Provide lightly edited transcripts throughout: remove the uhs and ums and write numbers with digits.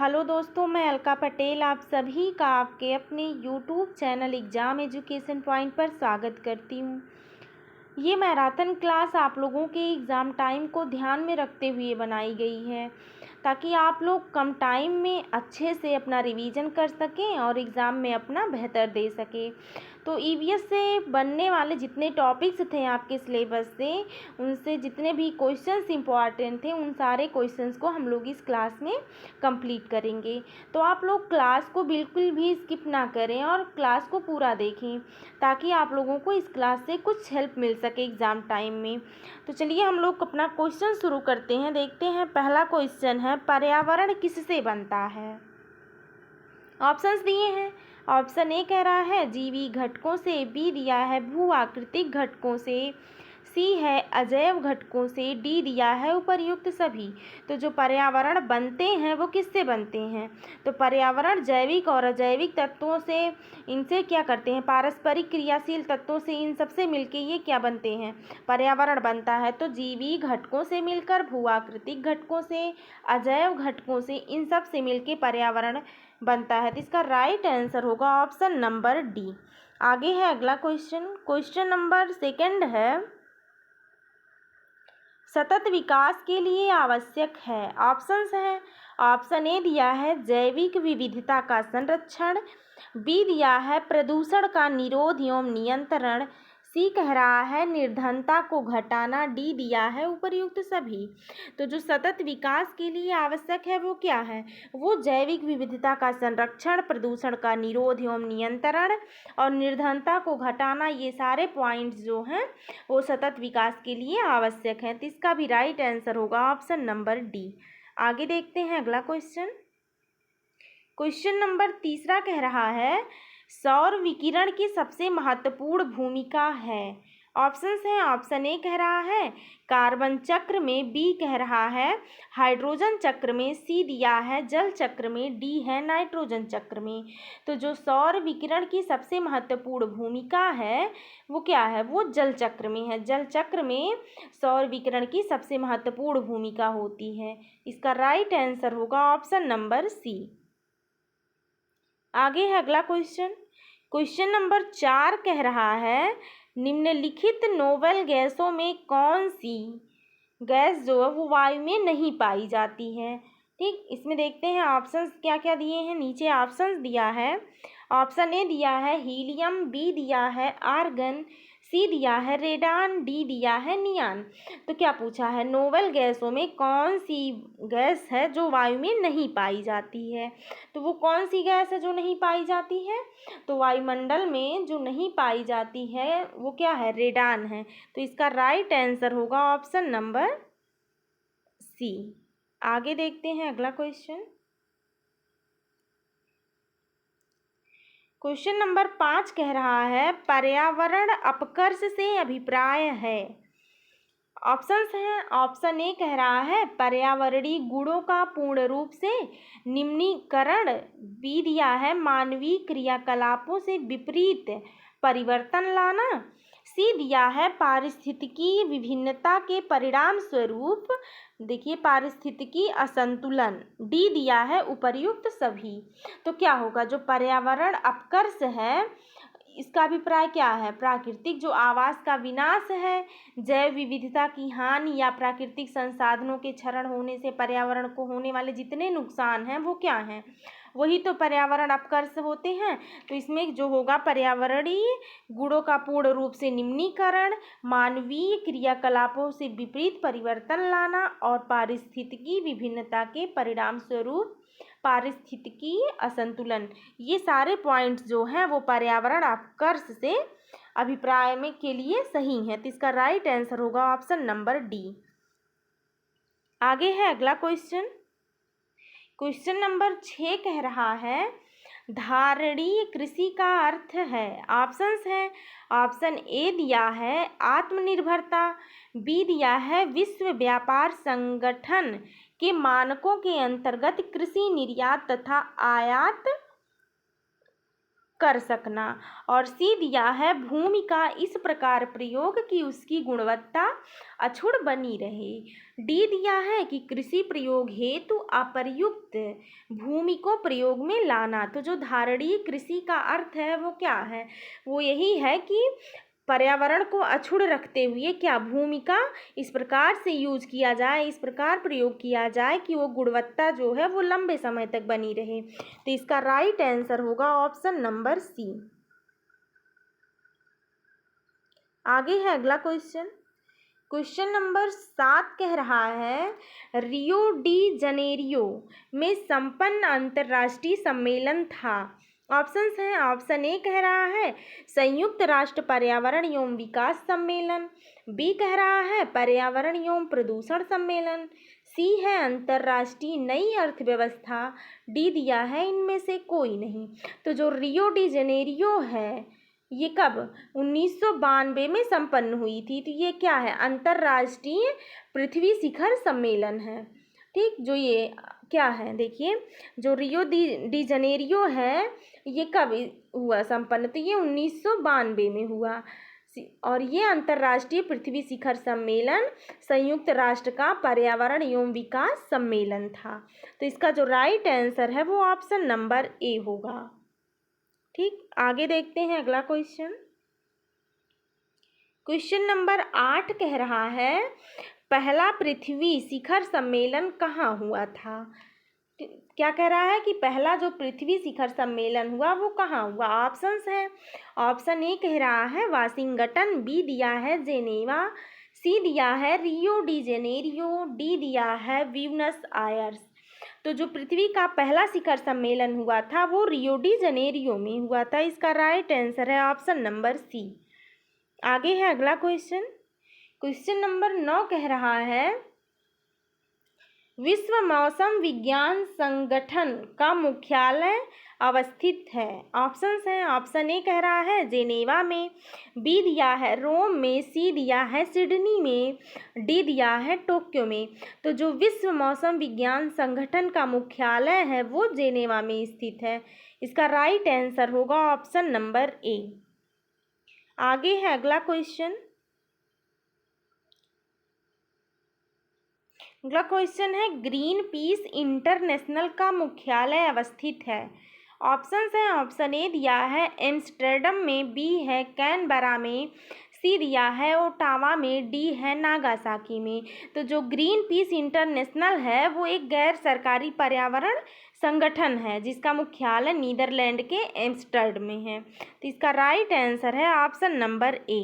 Hello दोस्तों, मैं अलका पटेल आप सभी का आपके अपने YouTube channel exam education point पर स्वागत करती हूँ। ये मैराथन क्लास आप लोगों के एग्ज़ाम टाइम को ध्यान में रखते हुए बनाई गई है ताकि आप लोग कम टाइम में अच्छे से अपना रिवीजन कर सकें और एग्ज़ाम में अपना बेहतर दे सकें। तो ईवीएस से बनने वाले जितने टॉपिक्स थे आपके सिलेबस से, उनसे जितने भी क्वेश्चंस इम्पॉर्टेंट थे उन सारे क्वेश्चंस को हम लोग इस क्लास में कंप्लीट करेंगे। तो आप लोग क्लास को बिल्कुल भी स्किप ना करें और क्लास को पूरा देखें ताकि आप लोगों को इस क्लास से कुछ हेल्प मिल सके एग्ज़ाम टाइम में। तो चलिए हम लोग अपना क्वेश्चन शुरू करते हैं। देखते हैं, पहला क्वेश्चन है, पर्यावरण किससे बनता है? ऑप्शंस दिए हैं। ऑप्शन ए कह रहा है जीवी घटकों से, बी दिया है भू आकृतिक घटकों से, सी है अजैव घटकों से, डी दिया है उपर्युक्त सभी। तो जो पर्यावरण बनते हैं वो किससे बनते हैं? तो पर्यावरण जैविक और अजैविक तत्वों से, इनसे क्या करते हैं, पारस्परिक क्रियाशील तत्वों से, इन सबसे मिलके ये क्या बनते हैं, पर्यावरण बनता है। तो जीवी घटकों से मिलकर, भू आकृतिक घटकों से, अजैव घटकों से, इन सब से मिलके पर्यावरण बनता है। तो इसका राइट आंसर होगा ऑप्शन नंबर डी। आगे है अगला क्वेश्चन। क्वेश्चन नंबर सेकंड है, सतत विकास के लिए आवश्यक है। ऑप्शंस हैं। ऑप्शन ए दिया है जैविक विविधता का संरक्षण, बी दिया है प्रदूषण का निरोध एवं नियंत्रण, सी कह रहा है निर्धनता को घटाना, डी दिया है उपर्युक्त सभी। तो जो सतत विकास के लिए आवश्यक है वो क्या है? वो जैविक विविधता का संरक्षण, प्रदूषण का निरोध एवं नियंत्रण और निर्धनता को घटाना, ये सारे पॉइंट्स जो हैं वो सतत विकास के लिए आवश्यक है। तो इसका भी राइट आंसर होगा ऑप्शन नंबर डी। आगे देखते हैं अगला क्वेश्चन। क्वेश्चन नंबर तीसरा कह रहा है, सौर विकिरण की सबसे महत्वपूर्ण भूमिका है। ऑप्शंस हैं। ऑप्शन ए कह रहा है कार्बन चक्र में, बी कह रहा है हाइड्रोजन चक्र में, सी दिया है जल चक्र में, डी है नाइट्रोजन चक्र में। तो जो सौर विकिरण की सबसे महत्वपूर्ण भूमिका है वो क्या है? वो जल चक्र में है। जल चक्र में सौर विकिरण की सबसे महत्वपूर्ण भूमिका होती है। इसका राइट आंसर होगा ऑप्शन नंबर सी। आगे है अगला क्वेश्चन। क्वेश्चन नंबर 4 कह रहा है, निम्नलिखित नोबेल गैसों में कौन सी गैस जो है वो वायु में नहीं पाई जाती है? ठीक, इसमें देखते हैं ऑप्शंस क्या क्या दिए हैं। नीचे ऑप्शंस दिया है। ऑप्शन ए दिया है हीलियम, बी दिया है आर्गन, सी दिया है रेडान, डी दिया है नियान। तो क्या पूछा है, नोबेल गैसों में कौन सी गैस है जो वायु में नहीं पाई जाती है? तो वो कौन सी गैस है जो नहीं पाई जाती है? तो वायुमंडल में जो नहीं पाई जाती है वो क्या है? रेडान है। तो इसका राइट आंसर होगा ऑप्शन नंबर सी। आगे देखते हैं अगला क्वेश्चन। क्वेश्चन नंबर 5 कह रहा है, पर्यावरण अपकर्ष से अभिप्राय है। ऑप्शंस हैं। ऑप्शन ए कह रहा है पर्यावरणीय गुणों का पूर्ण रूप से निम्नीकरण, बी दिया है मानवीय क्रियाकलापों से विपरीत परिवर्तन लाना, सी दिया है पारिस्थितिकी विभिन्नता के परिणाम स्वरूप, देखिए पारिस्थितिकी असंतुलन, डी दिया है उपर्युक्त सभी। तो क्या होगा, जो पर्यावरण अपकर्ष है इसका अभिप्राय क्या है? प्राकृतिक जो आवास का विनाश है, जैव विविधता की हानि या प्राकृतिक संसाधनों के क्षरण होने से पर्यावरण को होने वाले जितने नुकसान हैं वो क्या हैं? वही तो पर्यावरण अपकर्ष होते हैं। तो इसमें जो होगा पर्यावरणीय गुणों का पूर्ण रूप से निम्नीकरण, मानवीय क्रियाकलापों से विपरीत परिवर्तन लाना और पारिस्थितिकी विभिन्नता के परिणाम स्वरूप पारिस्थितिकी असंतुलन, ये सारे पॉइंट्स जो हैं वो पर्यावरण अपकर्ष से अभिप्राय में के लिए सही हैं। तो इसका राइट आंसर होगा ऑप्शन नंबर डी। आगे है अगला क्वेश्चन। क्वेश्चन नंबर 6 कह रहा है, धारणीय कृषि का अर्थ है। ऑप्शंस हैं। ऑप्शन ए दिया है आत्मनिर्भरता, बी दिया है विश्व व्यापार संगठन के मानकों के अंतर्गत कृषि निर्यात तथा आयात कर सकना। और सी दिया है भूमि का इस प्रकार प्रयोग कि उसकी गुणवत्ता अक्षुण्ण बनी रहे। डी दिया है कि कृषि प्रयोग हेतु अप्रयुक्त भूमि को प्रयोग में लाना। तो जो धारणीय कृषि का अर्थ है वो क्या है, वो यही है कि पर्यावरण को अक्षुण्ण रखते हुए क्या भूमि का इस प्रकार से यूज किया जाए, इस प्रकार प्रयोग किया जाए कि वो गुणवत्ता जो है वो लंबे समय तक बनी रहे। तो इसका राइट आंसर होगा ऑप्शन नंबर सी। आगे है अगला क्वेश्चन। क्वेश्चन नंबर 7 कह रहा है रियो डी जनेरियो में संपन्न अंतर्राष्ट्रीय सम्मेलन था। ऑप्शंस हैं, ऑप्शन ए कह रहा है संयुक्त राष्ट्र पर्यावरण एवं विकास सम्मेलन, बी कह रहा है पर्यावरण एवं प्रदूषण सम्मेलन, सी है अंतर्राष्ट्रीय नई अर्थव्यवस्था, डी दिया है इनमें से कोई नहीं। तो जो रियो डी जेनेरियो है ये कब 1992 में संपन्न हुई थी। तो ये क्या है, अंतर्राष्ट्रीय पृथ्वी शिखर सम्मेलन है। ठीक, जो ये क्या है देखिए, जो रियो डी जनेरियो है ये कब हुआ संपन्न, तो ये 1992 में हुआ। और ये अंतर्राष्ट्रीय पृथ्वी शिखर सम्मेलन संयुक्त राष्ट्र का पर्यावरण एवं विकास सम्मेलन था। तो इसका जो राइट आंसर है वो ऑप्शन नंबर ए होगा। ठीक, आगे देखते हैं अगला क्वेश्चन। क्वेश्चन नंबर 8 कह रहा है पहला पृथ्वी शिखर सम्मेलन कहाँ हुआ था। क्या कह रहा है कि पहला जो पृथ्वी शिखर सम्मेलन हुआ वो कहाँ हुआ। ऑप्शंस हैं, ऑप्शन ए कह रहा है वाशिंगटन, बी दिया है जेनेवा, सी दिया है रियो डी जेनेरियो, डी दिया है ब्यूनस आयर्स। तो जो पृथ्वी का पहला शिखर सम्मेलन हुआ था वो रियो डी जनेरियो में हुआ था। इसका राइट आंसर है ऑप्शन नंबर सी। आगे है अगला क्वेश्चन। क्वेश्चन नंबर 9 कह रहा है विश्व मौसम विज्ञान संगठन का मुख्यालय अवस्थित है। ऑप्शंस हैं, ऑप्शन ए कह रहा है जेनेवा में, बी दिया है रोम में, सी दिया है सिडनी में, डी दिया है टोक्यो में। तो जो विश्व मौसम विज्ञान संगठन का मुख्यालय है वो जेनेवा में स्थित है। इसका राइट आंसर होगा ऑप्शन नंबर ए। आगे है अगला क्वेश्चन। अगला क्वेश्चन है ग्रीन पीस इंटरनेशनल का मुख्यालय अवस्थित है। ऑप्शंस हैं, ऑप्शन ए दिया है एम्स्टर्डम में, बी है कैनबरा में, सी दिया है ओटावा में, डी है नागासाकी में। तो जो ग्रीन पीस इंटरनेशनल है वो एक गैर सरकारी पर्यावरण संगठन है जिसका मुख्यालय नीदरलैंड के एम्स्टर्डम में है। तो इसका राइट आंसर है ऑप्शन नंबर ए।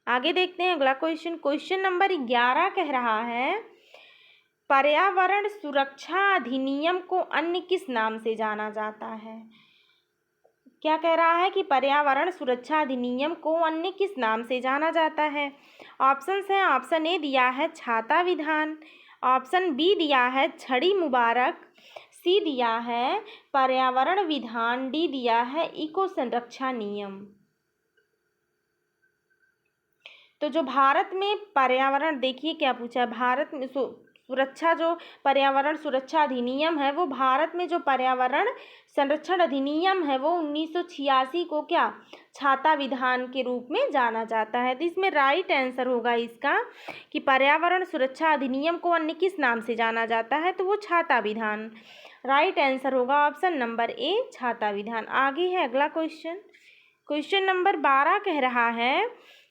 आगे देखते हैं अगला क्वेश्चन। क्वेश्चन नंबर 11 कह रहा है पर्यावरण सुरक्षा अधिनियम को अन्य किस नाम से जाना जाता है। क्या कह रहा है कि पर्यावरण सुरक्षा अधिनियम को अन्य किस नाम से जाना जाता है। ऑप्शंस हैं, ऑप्शन ए दिया है छाता विधान, ऑप्शन बी दिया है छड़ी मुबारक, सी दिया है पर्यावरण विधान, डी दिया है इको संरक्षा नियम। तो जो भारत में पर्यावरण, देखिए क्या पूछा है, भारत में सुरक्षा, जो पर्यावरण सुरक्षा अधिनियम है वो भारत में जो पर्यावरण संरक्षण अधिनियम है वो 1986 को क्या छाता विधान के रूप में जाना जाता है। तो इसमें राइट आंसर होगा इसका कि पर्यावरण सुरक्षा अधिनियम को अन्य किस नाम से जाना जाता है, तो वो छाता विधान। राइट आंसर होगा ऑप्शन नंबर ए छाता विधान। आगे है अगला क्वेश्चन। क्वेश्चन नंबर 12 कह रहा है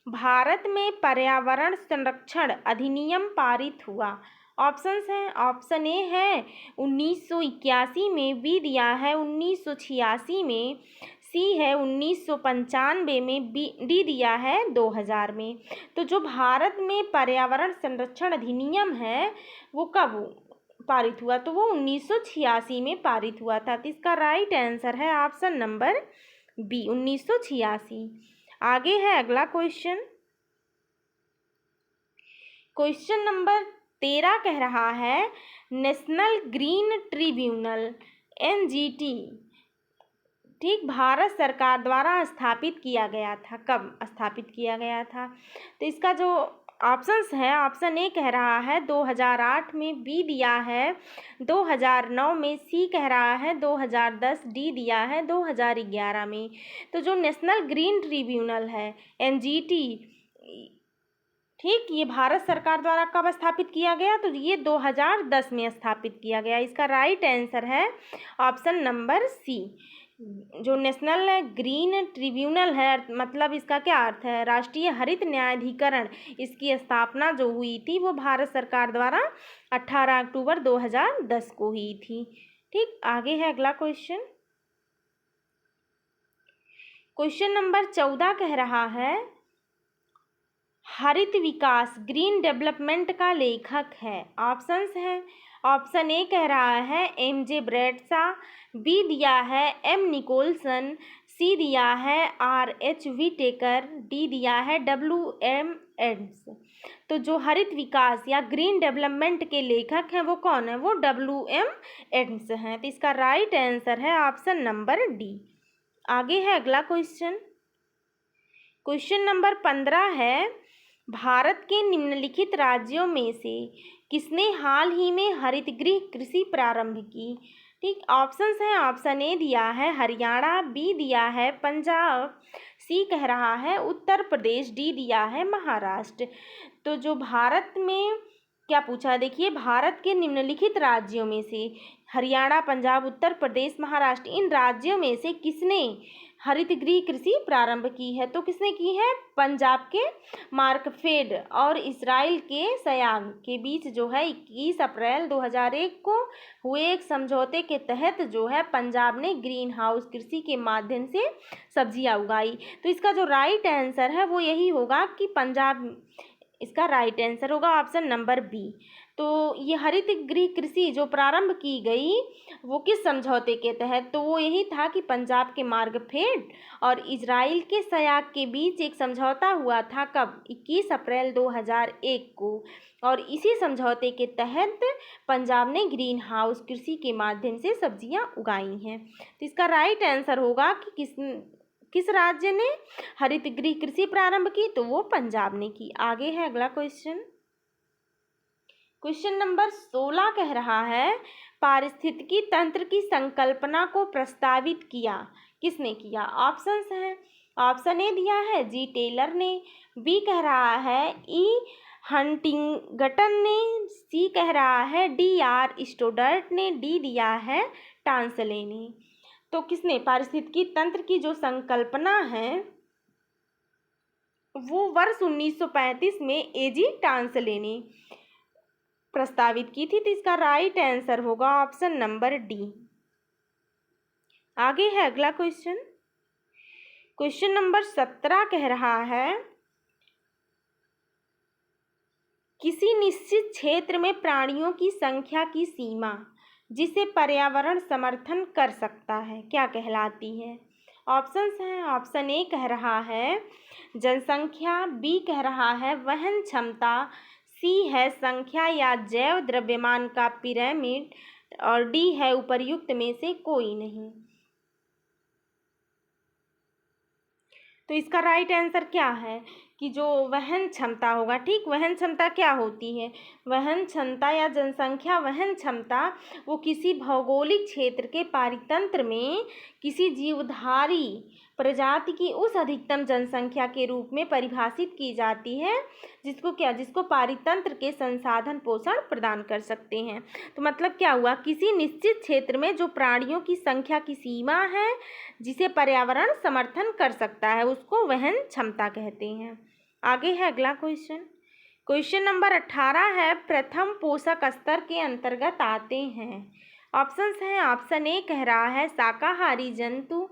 भारत में पर्यावरण संरक्षण अधिनियम पारित हुआ। ऑप्शंस हैं, ऑप्शन ए है 1981 में, बी दिया है 1986 में, सी है 1995 में, डी दिया है 2000 में। तो जो भारत में पर्यावरण संरक्षण अधिनियम है वो कब पारित हुआ, तो वो 1986 में पारित हुआ था। तो इसका राइट आंसर है ऑप्शन नंबर बी 1986। आगे है अगला क्वेश्चन। क्वेश्चन नंबर 13 कह रहा है नेशनल ग्रीन ट्रिब्यूनल एनजीटी ठीक भारत सरकार द्वारा स्थापित किया गया था। कब स्थापित किया गया था, तो इसका जो ऑप्शंस हैं, ऑप्शन ए कह रहा है 2008 में, बी दिया है 2009 में, सी कह रहा है 2010, डी दिया है 2011 में। तो जो नेशनल ग्रीन ट्रिब्यूनल है एनजीटी, ठीक, ये भारत सरकार द्वारा कब स्थापित किया गया? तो ये 2010 में स्थापित किया गया। इसका राइट आंसर है ऑप्शन नंबर सी। जो नेशनल ग्रीन ट्रिब्यूनल है, मतलब इसका क्या अर्थ है? राष्ट्रीय हरित न्यायाधिकरण, इसकी स्थापना जो हुई थी वो भारत सरकार द्वारा 18 अक्टूबर 2010 को हुई थी। ठीक, आगे है अगला क्वेश्चन। क्वेश्चन नंबर 14 कह रहा है हरित विकास ग्रीन डेवलपमेंट का लेखक है। ऑप्शंस हैं, ऑप्शन ए कह रहा है एम.जे. ब्रैडशा, बी दिया है एम. निकोलसन, सी दिया है R.H. व्हिटेकर, डी दिया है W.M. एडम्स। तो जो हरित विकास या ग्रीन डेवलपमेंट के लेखक हैं वो कौन है? वो W.M. एडम्स हैं। तो इसका राइट आंसर है ऑप्शन नंबर डी। आगे है अगला क्वेश्चन। क्वेश्चन नंबर 15 है भारत के निम्नलिखित राज्यों में से किसने हाल ही में हरितगृह कृषि प्रारंभ की? ठीक, ऑप्शंस हैं, ऑप्शन ए दिया है हरियाणा, बी दिया है पंजाब, सी कह रहा है उत्तर प्रदेश, डी दिया है महाराष्ट्र। तो जो भारत में क्या पूछा, देखिए, भारत के निम्नलिखित राज्यों में से हरियाणा, पंजाब, उत्तर प्रदेश, महाराष्ट्र, इन राज्यों में से किसने हरितगृह कृषि प्रारंभ की है? तो किसने की है? पंजाब के मार्कफेड और इजराइल के सयाग के बीच जो है 21 अप्रैल 2001 को हुए एक समझौते के तहत जो है पंजाब ने ग्रीन हाउस कृषि के माध्यम से सब्जियां उगाई। तो इसका जो राइट आंसर है वो यही होगा कि पंजाब, इसका राइट आंसर होगा ऑप्शन नंबर बी। तो ये हरित गृह कृषि जो प्रारंभ की गई वो किस समझौते के तहत? तो वो यही था कि पंजाब के मार्कफेड और इजराइल के सयाग के बीच एक समझौता हुआ था। कब? 21 अप्रैल 2001 को। और इसी समझौते के तहत पंजाब ने ग्रीन हाउस कृषि के माध्यम से सब्जियां उगाई हैं। तो इसका राइट आंसर होगा कि किस राज्य ने हरित गृह कृषि प्रारंभ की? तो वो पंजाब ने की। आगे है अगला क्वेश्चन। क्वेश्चन नंबर 16 कह रहा है पारिस्थितिकी तंत्र की संकल्पना को प्रस्तावित किया, किसने किया? ऑप्शंस हैं, ऑप्शन ए दिया है जी टेलर ने, बी कह रहा है ई हंटिंगटन ने, सी कह रहा है D.R. स्टोडर्ट ने, डी दिया है टांसले ने। तो किसने पारिस्थितिकी तंत्र की जो संकल्पना है वो वर्ष 1935 में A.G. टांसले ने प्रस्तावित की थी। तो इसका राइट आंसर होगा ऑप्शन नंबर डी। आगे है अगला क्वेश्चन। क्वेश्चन नंबर 17 कह रहा है किसी निश्चित क्षेत्र में प्राणियों की संख्या की सीमा जिसे पर्यावरण समर्थन कर सकता है क्या कहलाती है? ऑप्शंस हैं, ऑप्शन ए कह रहा है जनसंख्या, बी कह रहा है वहन क्षमता, सी है संख्या या जैव द्रव्यमान का पिरामिड, और डी है उपर्युक्त में से कोई नहीं। तो इसका राइट आंसर क्या है कि जो वहन क्षमता होगा। ठीक, वहन क्षमता क्या होती है? वहन क्षमता या जनसंख्या वहन क्षमता वो किसी भौगोलिक क्षेत्र के पारितंत्र में किसी जीवधारी प्रजाति की उस अधिकतम जनसंख्या के रूप में परिभाषित की जाती है जिसको पारितंत्र के संसाधन पोषण प्रदान कर सकते हैं। तो मतलब क्या हुआ, किसी निश्चित क्षेत्र में जो प्राणियों की संख्या की सीमा है जिसे पर्यावरण समर्थन कर सकता है उसको वहन क्षमता कहते हैं। आगे है अगला क्वेश्चन। क्वेश्चन नंबर 18 है प्रथम पोषक स्तर के अंतर्गत आते हैं। ऑप्शंस हैं, ऑप्शन ए कह रहा है शाकाहारी जंतु,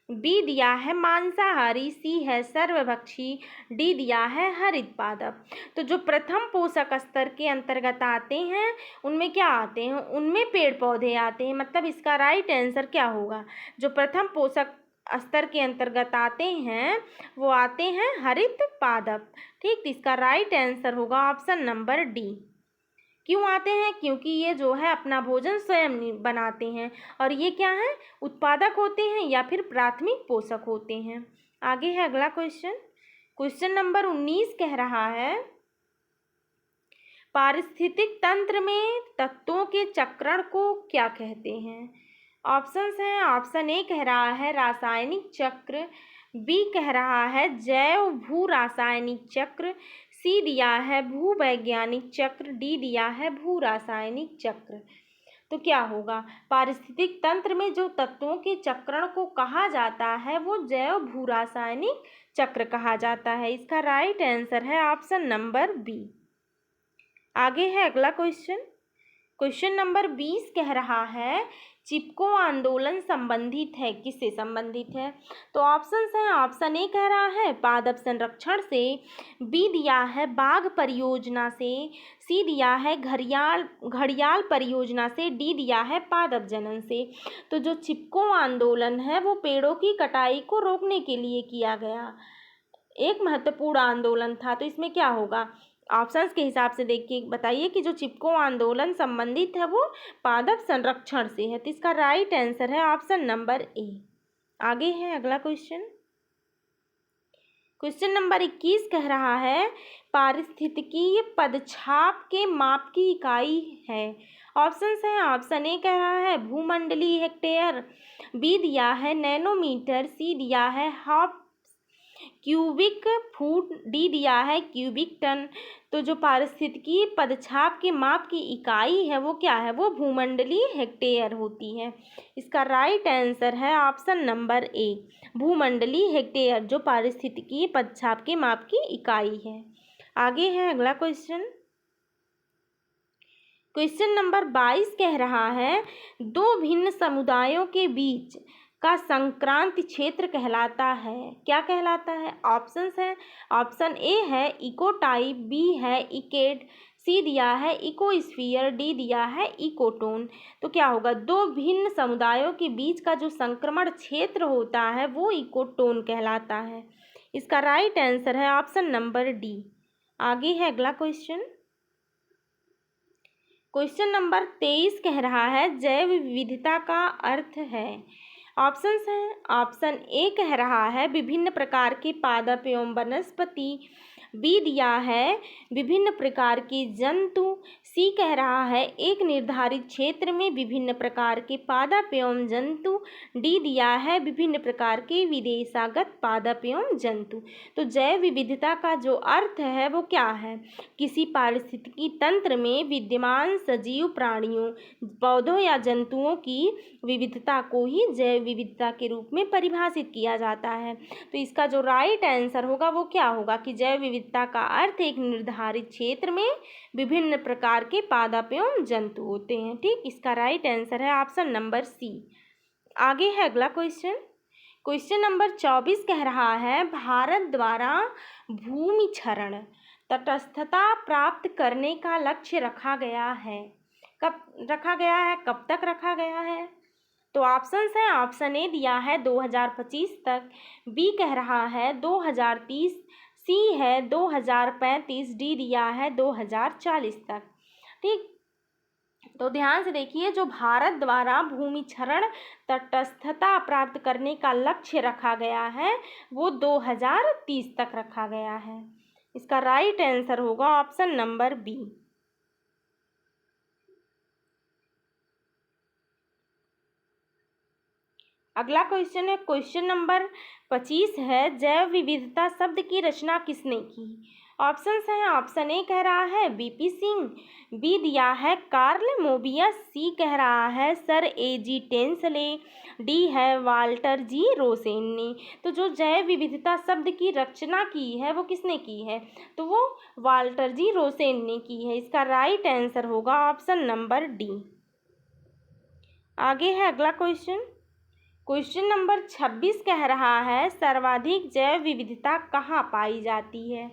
बी दिया है मांसाहारी, सी है सर्वभक्षी, डी दिया है हरित पादप। तो जो प्रथम पोषक स्तर के अंतर्गत आते हैं उनमें क्या आते हैं? उनमें पेड़ पौधे आते हैं। मतलब इसका राइट आंसर क्या होगा? जो प्रथम पोषक स्तर के अंतर्गत आते हैं वो आते हैं हरित पादप। ठीक, तो इसका राइट आंसर होगा ऑप्शन नंबर डी। क्यों आते हैं? क्योंकि ये जो है अपना भोजन स्वयं बनाते हैं और ये क्या है, उत्पादक होते हैं या फिर प्राथमिक पोषक होते हैं। आगे है अगला क्वेश्चन। क्वेश्चन नंबर 19 कह रहा है पारिस्थितिक तंत्र में तत्वों के चक्रण को क्या कहते हैं? ऑप्शंस हैं, ऑप्शन ए कह रहा है रासायनिक चक्र, बी कह रहा है जैव भू रासायनिक चक्र, सी दिया है भूवैज्ञानिक चक्र, डी दिया है भू रासायनिक चक्र। तो क्या होगा? पारिस्थितिक तंत्र में जो तत्वों के चक्रण को कहा जाता है वो जैव भू रासायनिक चक्र कहा जाता है। इसका राइट आंसर है ऑप्शन नंबर बी। आगे है अगला क्वेश्चन। क्वेश्चन नंबर 20 कह रहा है चिपको आंदोलन संबंधित है, किससे संबंधित है? तो ऑप्शंस हैं, ऑप्शन ए कह रहा है पादप संरक्षण से, बी दिया है बाघ परियोजना से, सी दिया है घड़ियाल परियोजना से, डी दिया है पादप जनन से। तो जो चिपको आंदोलन है वो पेड़ों की कटाई को रोकने के लिए किया गया एक महत्वपूर्ण आंदोलन था। तो इसमें क्या होगा? ऑप्शंस के हिसाब से देखिए, बताइए कि जो चिपको आंदोलन संबंधित है वो पादप संरक्षण से है। तो इसका राइट आंसर है ऑप्शन नंबर ए। आगे है अगला क्वेश्चन। क्वेश्चन नंबर 21 कह रहा है पारिस्थितिकीय पदछाप के माप की इकाई है। ऑप्शंस हैं, ऑप्शन ए कह रहा है भूमंडलीय हेक्टेयर, बी दिया है नैनोमीटर, सी दिया है हाफ क्यूबिक फुट, डी दिया है क्यूबिक टन। तो जो पारिस्थितिकी पदछाप के माप की इकाई है वो क्या है? वो भूमंडलीय हेक्टेयर होती है। इसका राइट आंसर है ऑप्शन नंबर ए, भूमंडलीय हेक्टेयर जो पारिस्थितिकी पदछाप के माप की इकाई है। आगे है अगला क्वेश्चन। क्वेश्चन नंबर 22 कह रहा है दो भिन्न समुदायों के बीच का संक्रांति क्षेत्र कहलाता है, क्या कहलाता है? ऑप्शंस हैं, ऑप्शन ए है इकोटाइप, बी है इकेड, सी दिया है इकोस्फीयर, डी दिया है इकोटोन। तो क्या होगा? दो भिन्न समुदायों के बीच का जो संक्रमण क्षेत्र होता है वो इकोटोन कहलाता है। इसका राइट आंसर है ऑप्शन नंबर डी। आगे है अगला क्वेश्चन। क्वेश्चन नंबर 23 कह रहा है जैव विविधता का अर्थ है। ऑप्शंस हैं, ऑप्शन ए कह रहा है विभिन्न प्रकार के पादप एवं वनस्पति, बी दिया है विभिन्न प्रकार के जंतु, सी कह रहा है एक निर्धारित क्षेत्र में विभिन्न प्रकार के पादप एवं जंतु, डी दिया है विभिन्न प्रकार के विदेशागत पादप एवं जंतु। तो जैव विविधता का जो अर्थ है वो क्या है? किसी पारिस्थितिकी तंत्र में विद्यमान सजीव प्राणियों, पौधों या जंतुओं की विविधता को ही जैव विविधता के रूप में परिभाषित किया जाता है। तो इसका जो राइट आंसर होगा वो क्या होगा कि जैव विविधता का अर्थ एक निर्धारित क्षेत्र में विभिन्न प्रकार के पादप एवं जंतु होते हैं। ठीक, इसका राइट आंसर है ऑप्शन नंबर सी। आगे है अगला क्वेश्चन। क्वेश्चन नंबर 24 कह रहा है भारत द्वारा भूमि क्षरण तटस्थता प्राप्त करने का लक्ष्य रखा गया है। कब रखा गया है? कब तक रखा गया है? तो ऑप्शंस हैं, ऑप्शन ए दिया है 2025 तक, बी कह रहा है 2030, सी है 2035, डी दिया है 2040 तक। ठीक, तो ध्यान से देखिए, जो भारत द्वारा भूमि क्षरण तटस्थता प्राप्त करने का लक्ष्य रखा गया है वो 2030 तक रखा गया है। इसका राइट आंसर होगा ऑप्शन नंबर बी। अगला क्वेश्चन है क्वेश्चन नंबर 25 है जैव विविधता शब्द की रचना किसने की? ऑप्शंस हैं, ऑप्शन ए कह रहा है बीपी सिंह, बी दिया है कार्ल मोबियस, सी कह रहा है सर एजी टेंसले, डी है वाल्टर जी रोसेन ने। तो जो जैव विविधता शब्द की रचना की है वो किसने की है? तो वो वाल्टर जी रोसेन ने की है। इसका राइट आंसर होगा ऑप्शन नंबर डी। आगे है अगला क्वेश्चन। क्वेश्चन नंबर 26 कह रहा है सर्वाधिक जैव विविधता कहाँ पाई जाती है?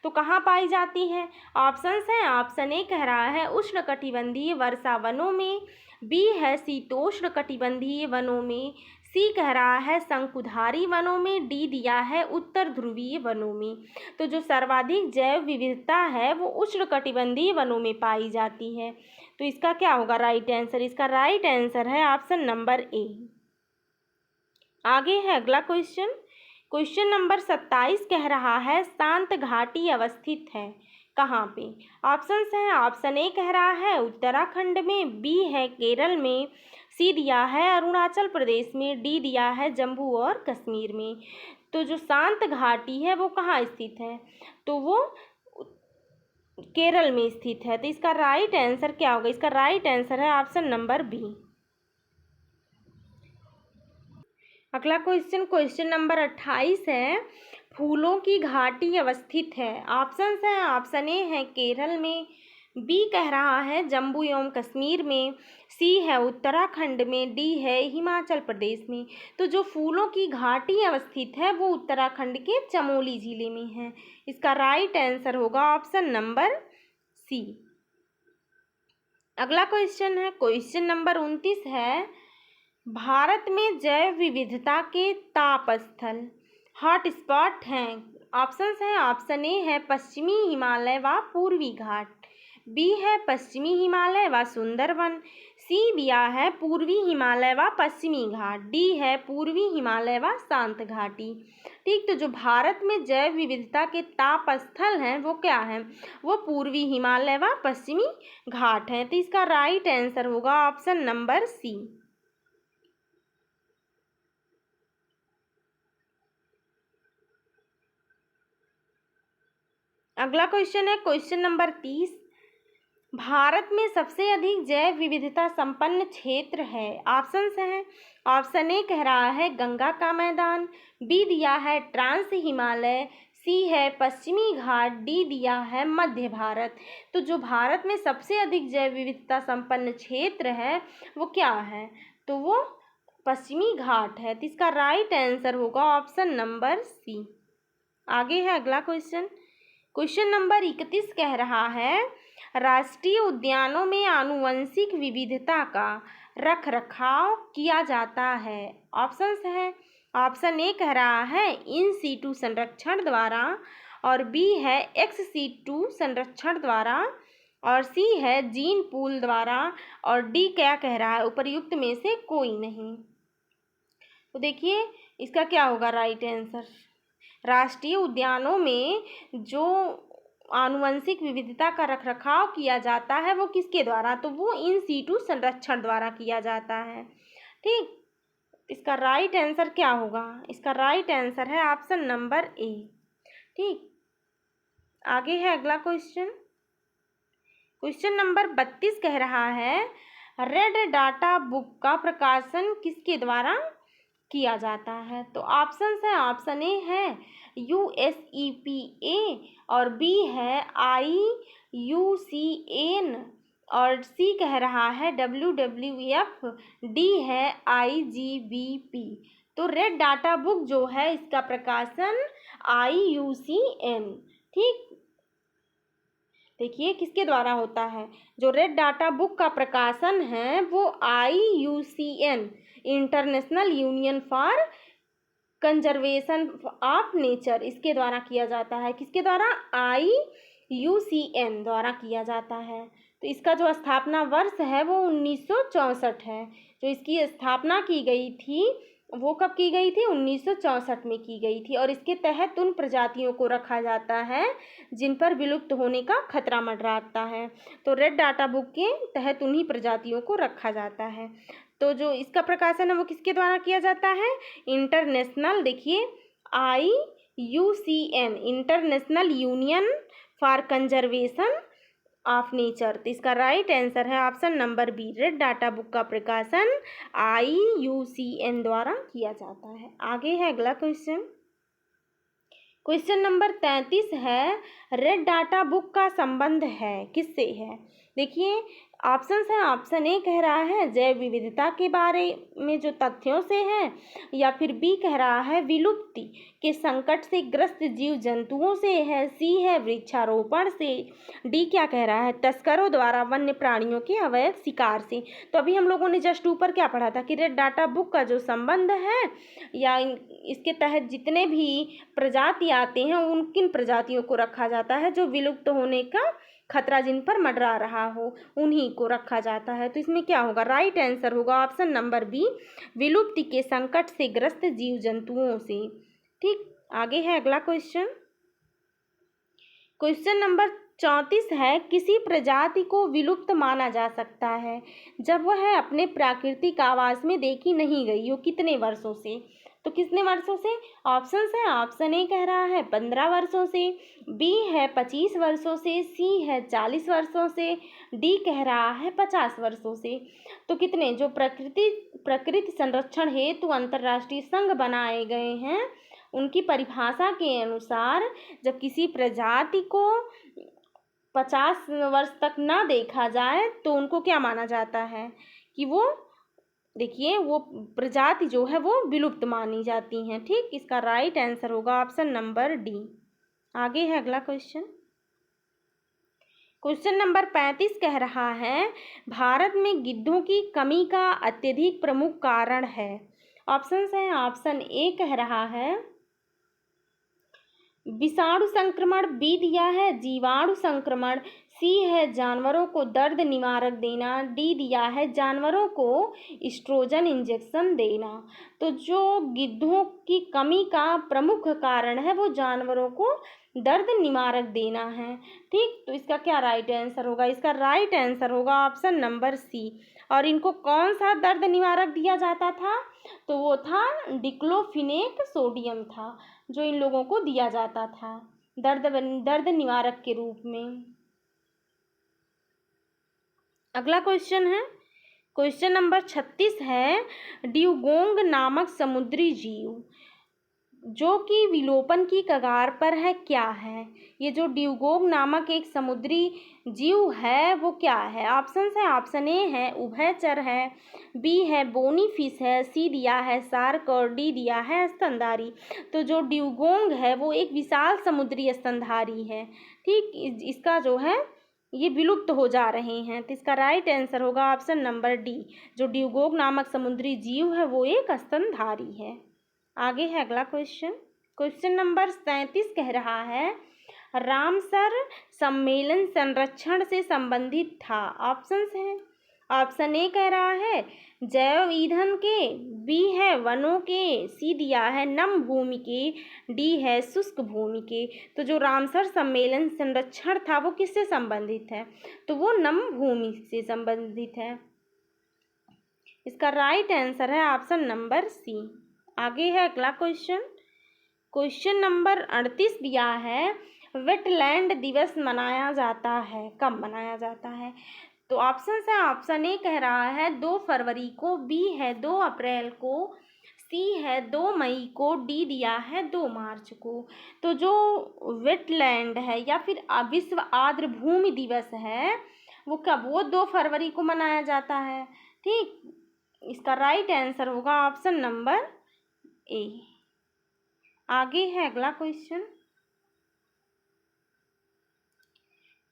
तो कहाँ पाई जाती है? ऑप्शंस हैं, ऑप्शन ए कह रहा है उष्णकटिबंधीय वर्षा वनों में, बी है शीतोष्ण कटिबंधीय वनों में, सी कह रहा है शंकुधारी वनों में, डी दिया है उत्तर ध्रुवीय वनों में। तो जो सर्वाधिक जैव विविधता है वो उष्णकटिबंधीय वनों में पाई जाती है। तो इसका क्या होगा राइट आंसर? इसका राइट आंसर है ऑप्शन नंबर ए। आगे है अगला क्वेश्चन। क्वेश्चन नंबर 27 कह रहा है शांत घाटी अवस्थित है, कहाँ पे? ऑप्शंस हैं, ऑप्शन ए कह रहा है उत्तराखंड में, बी है केरल में, सी दिया है अरुणाचल प्रदेश में, डी दिया है जम्मू और कश्मीर में। तो जो शांत घाटी है वो कहाँ स्थित है? तो वो केरल में स्थित है। तो इसका राइट आंसर क्या होगा? इसका राइट आंसर है ऑप्शन नंबर बी। अगला क्वेश्चन, क्वेश्चन नंबर 28 है, फूलों की घाटी अवस्थित है। ऑप्शंस हैं, ऑप्शन ए है केरल में, बी कह रहा है जम्मू एवं कश्मीर में, सी है उत्तराखंड में, डी है हिमाचल प्रदेश में। तो जो फूलों की घाटी अवस्थित है वो उत्तराखंड के चमोली जिले में है। इसका राइट आंसर होगा ऑप्शन नंबर सी। अगला क्वेश्चन है, क्वेश्चन नंबर 29 है, भारत में जैव विविधता के ताप स्थल हॉट स्पॉट हैं। ऑप्शंस हैं, ऑप्शन ए है पश्चिमी हिमालय व पूर्वी घाट, बी है पश्चिमी हिमालय व सुंदरवन, सी दिया है पूर्वी हिमालय व पश्चिमी घाट, डी है पूर्वी हिमालय व शांत घाटी। ठीक, तो जो भारत में जैव विविधता के ताप स्थल हैं वो क्या हैं? वो पूर्वी हिमालय व पश्चिमी घाट हैं। तो इसका राइट आंसर होगा ऑप्शन नंबर सी। अगला क्वेश्चन है, क्वेश्चन नंबर 30, भारत में सबसे अधिक जैव विविधता संपन्न क्षेत्र है। ऑप्शंस हैं, ऑप्शन ए कह रहा है गंगा का मैदान, बी दिया है ट्रांस हिमालय, सी है पश्चिमी घाट, डी दिया है मध्य भारत। तो जो भारत में सबसे अधिक जैव विविधता संपन्न क्षेत्र है वो क्या है? तो वो पश्चिमी घाट है। तो इसका राइट आंसर होगा ऑप्शन नंबर सी। आगे है अगला क्वेश्चन, क्वेश्चन नंबर 31 कह रहा है, राष्ट्रीय उद्यानों में आनुवंशिक विविधता का रख रखाव किया जाता है। ऑप्शंस है, ऑप्शन ए कह रहा है इन सीटू संरक्षण द्वारा, और बी है एक्स सीटू संरक्षण द्वारा, और सी है जीन पूल द्वारा, और डी क्या कह रहा है उपर्युक्त में से कोई नहीं। तो देखिए इसका क्या होगा राइट आंसर। राष्ट्रीय उद्यानों में जो आनुवंशिक विविधता का रखरखाव किया जाता है वो किसके द्वारा? तो वो इन सीटू संरक्षण द्वारा किया जाता है। ठीक, इसका राइट आंसर क्या होगा? इसका राइट आंसर है ऑप्शन नंबर ए। ठीक, आगे है अगला क्वेश्चन, क्वेश्चन नंबर 32 कह रहा है, रेड डाटा बुक का प्रकाशन किसके द्वारा किया जाता है? तो ऑप्शंस है, ऑप्शन ए है USEPA, और बी है IUCN, और सी कह रहा है WWF, डी है IGBP। तो रेड डाटा बुक जो है इसका प्रकाशन IUCN। ठीक, देखिए किसके द्वारा होता है? जो रेड डाटा बुक का प्रकाशन है वो IUCN, international union for conservation of nature, इसके द्वारा किया जाता है। किसके द्वारा? IUCN द्वारा किया जाता है। तो इसका जो स्थापना वर्ष है वो 1964 है। जो इसकी स्थापना की गई थी वो कब की गई थी? 1964 में की गई थी। और इसके तहत उन प्रजातियों को रखा जाता है जिन पर विलुप्त होने का खतरा मंडराता है। तो रेड डाटा बुक के तहत उन्हीं प्रजातियों को रखा जाता है। तो जो इसका प्रकाशन है वो किसके द्वारा किया जाता है? इंटरनेशनल, देखिए IUCN, international union for conservation of nature. तो इसका राइट आंसर है option number B. Red data book का प्रकाशन IUCN द्वारा किया जाता है। आगे है अगला क्वेश्चन, क्वेश्चन नंबर 33 है, रेड डाटा बुक का संबंध है किससे है? देखिए ऑप्शंस हैं, ऑप्शन ए कह रहा है जैव विविधता के बारे में जो तथ्यों से है, या फिर बी कह रहा है विलुप्ति के संकट से ग्रस्त जीव जंतुओं से है, सी है वृक्षारोपण से, डी क्या कह रहा है तस्करों द्वारा वन्य प्राणियों के अवैध शिकार से। तो अभी हम लोगों ने जस्ट ऊपर क्या पढ़ा था कि रेड डाटा बुक का जो संबंध है या इसके तहत जितने भी प्रजाति आते हैं उन किन प्रजातियों को रखा जाता है जो विलुप्त होने का खतरा जिन पर मंडरा रहा हो उन्हीं को रखा जाता है। तो इसमें क्या होगा? राइट आंसर होगा ऑप्शन नंबर बी, विलुप्ति के संकट से ग्रस्त जीव जंतुओं से। ठीक, आगे है अगला क्वेश्चन, क्वेश्चन नंबर 34 है, किसी प्रजाति को विलुप्त माना जा सकता है जब वह अपने प्राकृतिक आवास में देखी नहीं गई हो कितने वर्षों से। तो कितने वर्षों से? ऑप्शंस है, ऑप्शन ए कह रहा है 15 वर्षों से, बी है 25 वर्षों से, सी है 40 वर्षों से, डी कह रहा है 50 वर्षों से। तो कितने जो प्रकृति संरक्षण हेतु अंतर्राष्ट्रीय संघ बनाए गए हैं उनकी परिभाषा के अनुसार जब किसी प्रजाति को 50 वर्ष तक ना देखा जाए तो उनको क्या माना जाता है कि वो, देखिए, वो प्रजाति जो है वो विलुप्त मानी जाती हैं। ठीक, इसका राइट आंसर होगा ऑप्शन नंबर डी। आगे है अगला क्वेश्चन। क्वेश्चन नंबर 35 कह रहा है भारत में गिद्धों की कमी का अत्यधिक प्रमुख कारण है। ऑप्शंस हैं, ऑप्शन ए कह रहा है विषाणु संक्रमण, बी दिया है जीवाणु संक्रमण, सी है जानवरों को दर्द निवारक देना, डी दिया है जानवरों को एस्ट्रोजन इंजेक्शन देना। तो जो गिद्धों की कमी का प्रमुख कारण है वो जानवरों को दर्द निवारक देना है। ठीक, तो इसका क्या राइट आंसर होगा? इसका राइट आंसर होगा ऑप्शन नंबर सी। और इनको कौन सा दर्द निवारक दिया जाता था? तो वो था डिक्लोफिनेक सोडियम था जो इन लोगों को दिया जाता था दर्द निवारक के रूप में। अगला क्वेश्चन है, क्वेश्चन नंबर 36 है ड्यूगोंग नामक समुद्री जीव जो कि विलोपन की कगार पर है क्या है? ये जो ड्यूगोंग नामक एक समुद्री जीव है वो क्या है? ऑप्शंस है, ऑप्शन ए है उभयचर है, बी है बोनी फिश है, सी दिया है शार्क और डी दिया है स्तनधारी। तो जो ड्यूगोंग है वो एक विशाल समुद्री स्तनधारी है। ठीक, इसका जो है ये विलुप्त हो जा रहे हैं। तो इसका राइट आंसर होगा ऑप्शन नंबर डी। जो ड्यूगोंग नामक समुद्री जीव है वो एक स्तनधारी है। आगे है अगला क्वेश्चन, क्वेश्चन नंबर 37 कह रहा है रामसर सम्मेलन संरक्षण से संबंधित था। ऑप्शंस हैं, ऑप्शन ए कह रहा है जैव ईंधन के, बी है वनों के, सी दिया है नम भूमि के, डी है शुष्क भूमि के। तो जो रामसर सम्मेलन संरक्षण था वो किससे संबंधित है? तो वो नम भूमि से संबंधित है। इसका राइट आंसर है ऑप्शन नंबर सी। आगे है अगला क्वेश्चन, क्वेश्चन नंबर 38 दिया है वेटलैंड दिवस मनाया जाता है, कब मनाया जाता है? तो ऑप्शन है, ऑप्शन ए कह रहा है 2 फरवरी को, बी है 2 अप्रैल को, सी है 2 मई को, डी दिया है 2 मार्च को। तो जो वेटलैंड है या फिर विश्व आर्द्र भूमि दिवस है वो कब, वो 2 फरवरी को मनाया जाता है। ठीक, इसका राइट आंसर होगा ऑप्शन नंबर ए। आगे है अगला क्वेश्चन,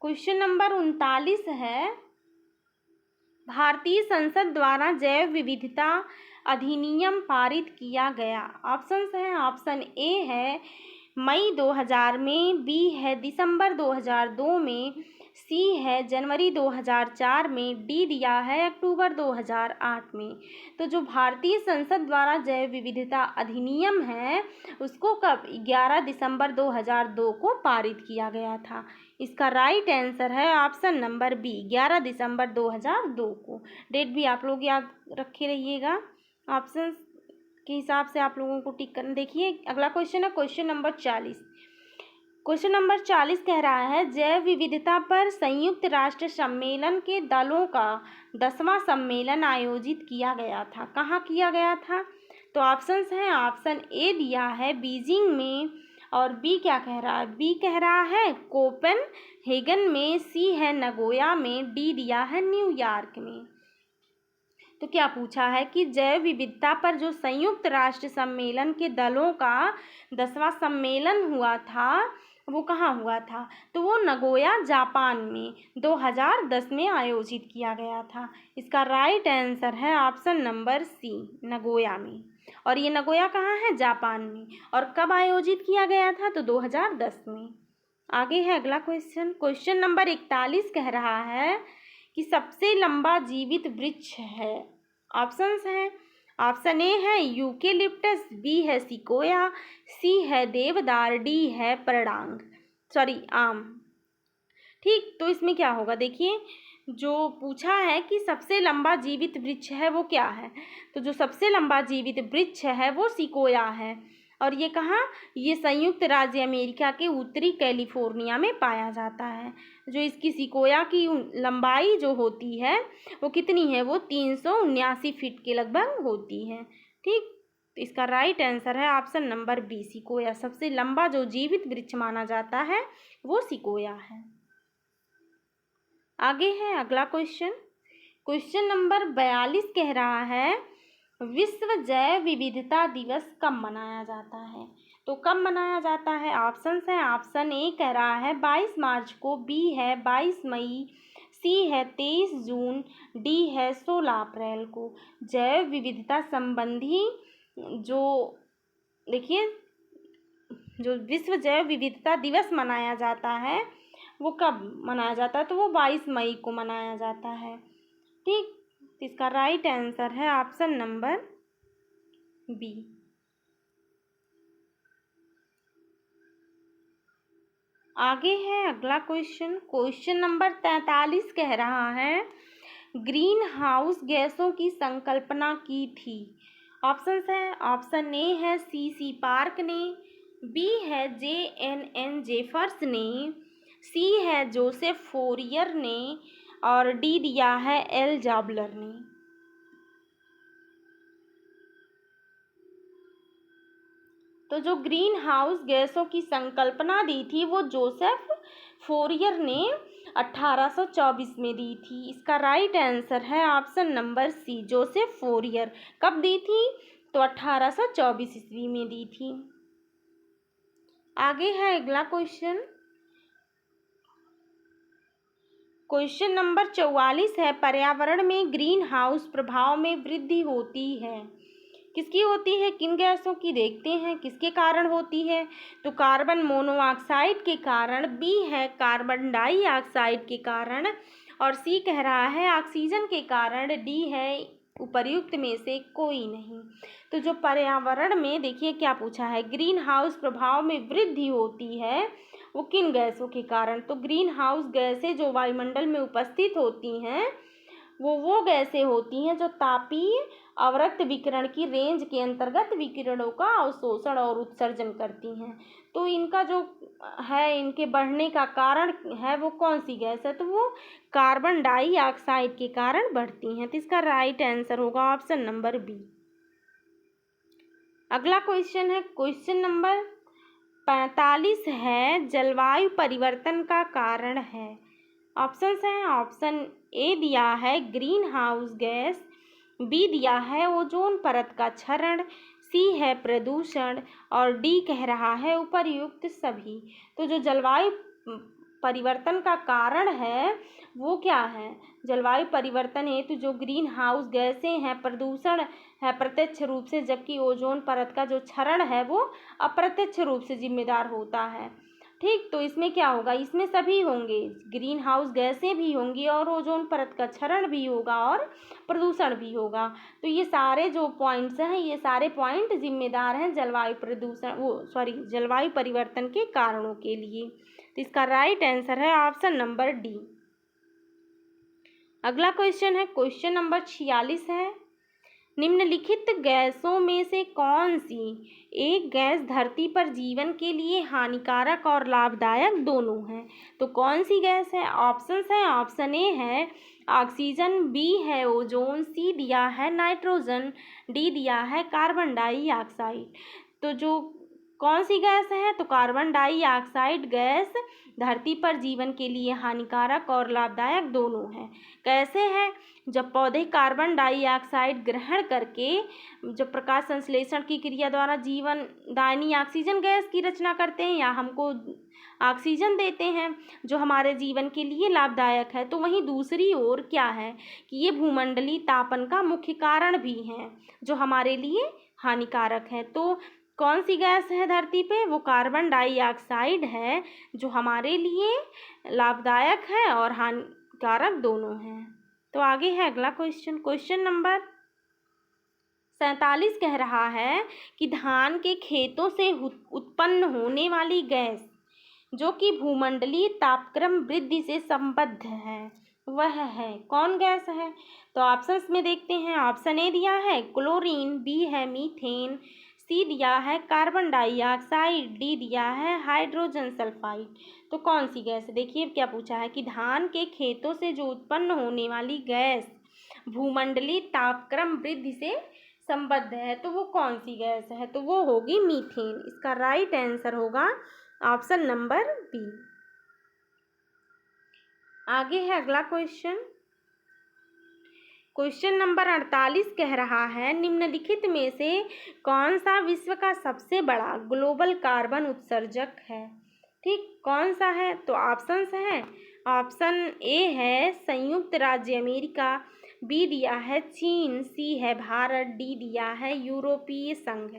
क्वेश्चन नंबर 39 है भारतीय संसद द्वारा जैव विविधता अधिनियम पारित किया गया। ऑप्शंस हैं, ऑप्शन ए है मई 2000 में, बी है दिसंबर 2002 में, सी है जनवरी 2004 में, डी दिया है अक्टूबर 2008 में। तो जो भारतीय संसद द्वारा जैव विविधता अधिनियम है उसको कब, 11 दिसंबर 2002 को पारित किया गया था। इसका राइट आंसर है ऑप्शन नंबर बी, 11 दिसंबर 2002 को। डेट भी आप लोग याद रखे रहिएगा, ऑप्शन के हिसाब से आप लोगों को टिक करना। देखिए अगला क्वेश्चन है क्वेश्चन नंबर 40। क्वेश्चन नंबर 40 कह रहा है जैव विविधता पर संयुक्त राष्ट्र सम्मेलन के दलों का 10वां सम्मेलन आयोजित किया गया था। कहाँ किया गया था? तो ऑप्शंस हैं, ऑप्शन ए दिया है बीजिंग में, और बी क्या कह रहा है, बी कह रहा है कोपेनहेगन में, सी है नगोया में, डी दिया है न्यूयॉर्क में। तो क्या पूछा है कि जैव विविधता पर जो संयुक्त राष्ट्र सम्मेलन के दलों का 10वां सम्मेलन हुआ था वो कहाँ हुआ था? तो वो नगोया जापान में 2010 में आयोजित किया गया था। इसका राइट आंसर है ऑप्शन नंबर सी, नगोया में। और ये नगोया कहाँ है? जापान में। और कब आयोजित किया गया था? तो 2010 में। आगे है अगला क्वेश्चन, क्वेश्चन नंबर 41 कह रहा है कि सबसे लंबा जीवित वृक्ष है। ऑप्शंस हैं, ऑप्शन ए है यूकेलिप्टस, बी है सिकोया, सी है देवदार, डी है आम। ठीक, तो इसमें क्या होगा, देखिए जो पूछा है कि सबसे लंबा जीवित वृक्ष है वो क्या है, तो जो सबसे लंबा जीवित वृक्ष है वो सिकोया है। और ये कहाँ, ये संयुक्त राज्य अमेरिका के उत्तरी कैलिफोर्निया में पाया जाता है। जो इसकी सिकोया की लंबाई जो होती है वो कितनी है, वो 379 फीट के लगभग होती है। ठीक, तो इसका राइट आंसर है ऑप्शन नंबर बी, सिकोया। सबसे लंबा जो जीवित वृक्ष माना जाता है वो सिकोया है। आगे है अगला क्वेश्चन। क्वेश्चन नंबर 42 कह रहा है विश्व जैव विविधता दिवस कब मनाया जाता है, तो कब मनाया जाता है, ऑप्शंस है। ऑप्शन ए कह रहा है 22 मार्च को, बी है 22 मई, सी है 23 जून, डी है 16 अप्रैल को। जैव विविधता संबंधी जो देखिए जो विश्व जैव विविधता दिवस मनाया जाता है वो कब मनाया जाता है, तो वो 22 मई को मनाया जाता है। ठीक, इसका राइट आंसर है ऑप्शन नंबर बी। आगे है अगला क्वेश्चन। क्वेश्चन नंबर 43 कह रहा है ग्रीन हाउस गैसों की संकल्पना की थी। ऑप्शंस है। ऑप्शन ए है सी पार्क ने, बी है JNN जेफर्स ने, सी है जोसेफ फोरियर ने, और डी दिया है एल जाबलर ने। तो जो ग्रीन हाउस गैसों की संकल्पना दी थी वो जोसेफ फोरियर ने 1824 में दी थी। इसका राइट आंसर है option number C, Joseph Fourier. कब दी थी, तो 1824 ईस्वी में दी थी। आगे है अगला क्वेश्चन। क्वेश्चन नंबर 44 है पर्यावरण में ग्रीन हाउस प्रभाव में वृद्धि होती है। किसकी होती है, किन गैसों की, देखते हैं किसके कारण होती है। तो कार्बन मोनोऑक्साइड के कारण, बी है कार्बन डाइऑक्साइड के कारण, और सी कह रहा है ऑक्सीजन के कारण, डी है उपर्युक्त में से कोई नहीं। तो जो पर्यावरण में देखिए क्या पूछा है, ग्रीन हाउस प्रभाव में वृद्धि होती है वो किन गैसों के कारण, तो ग्रीन हाउस गैसें जो वायुमंडल में उपस्थित होती हैं वो गैसें होती हैं जो तापीय अवरक्त विकिरण की रेंज के अंतर्गत विकिरणों का अवशोषण और उत्सर्जन करती हैं। तो इनका जो है, इनके बढ़ने का कारण है वो कौन सी गैस है, तो वो कार्बन डाइऑक्साइड के कारण बढ़ती हैं। तो इसका राइट आंसर होगा ऑप्शन नंबर बी। अगला क्वेश्चन है क्वेश्चन नंबर 45 है जलवायु परिवर्तन का कारण है। ऑप्शंस हैं। ऑप्शन ए दिया है ग्रीन हाउस गैस, बी दिया है ओजोन परत का क्षरण, सी है प्रदूषण, और डी कह रहा है उपर्युक्त सभी। तो जो जलवायु परिवर्तन का कारण है वो क्या है, जलवायु परिवर्तन हेतु जो ग्रीन हाउस गैसें हैं, प्रदूषण है प्रत्यक्ष रूप से, जबकि ओजोन परत का जो क्षरण है वो अप्रत्यक्ष रूप से जिम्मेदार होता है। ठीक, तो इसमें क्या होगा, इसमें सभी होंगे, ग्रीन हाउस गैसें भी होंगी और ओजोन परत का क्षरण भी होगा और प्रदूषण भी होगा। तो ये सारे जो पॉइंट्स हैं, ये सारे पॉइंट जिम्मेदार हैं जलवायु परिवर्तन के कारणों के लिए। तो इसका राइट आंसर है ऑप्शन नंबर डी। अगला क्वेश्चन है क्वेश्चन नंबर 46 है निम्नलिखित गैसों में से कौन सी एक गैस धरती पर जीवन के लिए हानिकारक और लाभदायक दोनों है, तो कौन सी गैस है। ऑप्शंस है। ऑप्शन ए है ऑक्सीजन, बी है ओजोन, सी दिया है नाइट्रोजन, डी दिया है कार्बन डाइऑक्साइड। तो जो कौन सी गैस है, तो कार्बन डाइऑक्साइड गैस धरती पर जीवन के लिए हानिकारक और लाभदायक दोनों है। कैसे है, जब पौधे कार्बन डाइऑक्साइड ग्रहण करके जब प्रकाश संश्लेषण की क्रिया द्वारा जीवन दायनी ऑक्सीजन गैस की रचना करते हैं या हमको ऑक्सीजन देते हैं जो हमारे जीवन के लिए लाभदायक है, तो वहीं दूसरी ओर क्या है कि ये भूमंडलीय तापन का मुख्य कारण भी हैं जो हमारे लिए हानिकारक है। तो कौन सी गैस है धरती पे, वो कार्बन डाइऑक्साइड है जो हमारे लिए लाभदायक है और हानिकारक दोनों हैं। तो आगे है अगला क्वेश्चन। क्वेश्चन नंबर 47 कह रहा है कि धान के खेतों से उत्पन्न होने वाली गैस जो कि भूमंडलीय तापक्रम वृद्धि से संबद्ध है, वह है कौन गैस है? तो ऑप्शंस में देखते हैं। ऑप्शन ए दिया है क्लोरीन, बी है मीथेन, सी दिया है कार्बन डाइऑक्साइड, डी दिया है हाइड्रोजन सल्फाइड। तो कौन सी गैस है? देखिए क्या पूछा है कि धान के खेतों से जो उत्पन्न होने वाली गैस भूमंडलीय तापक्रम वृद्धि से संबद्ध है, तो वो कौन सी गैस है? तो वो होगी मीथेन। इसका राइट आंसर होगा ऑप्शन नंबर बी। आगे है अगला क्वेश्चन। क्वेश्चन नंबर 48 कह रहा है निम्नलिखित में से कौन सा विश्व का सबसे बड़ा ग्लोबल कार्बन उत्सर्जक है? ठीक, कौन सा है? तो ऑप्शंस हैं। ऑप्शन ए है संयुक्त राज्य अमेरिका, बी दिया है चीन, सी है भारत, डी दिया है यूरोपीय संघ।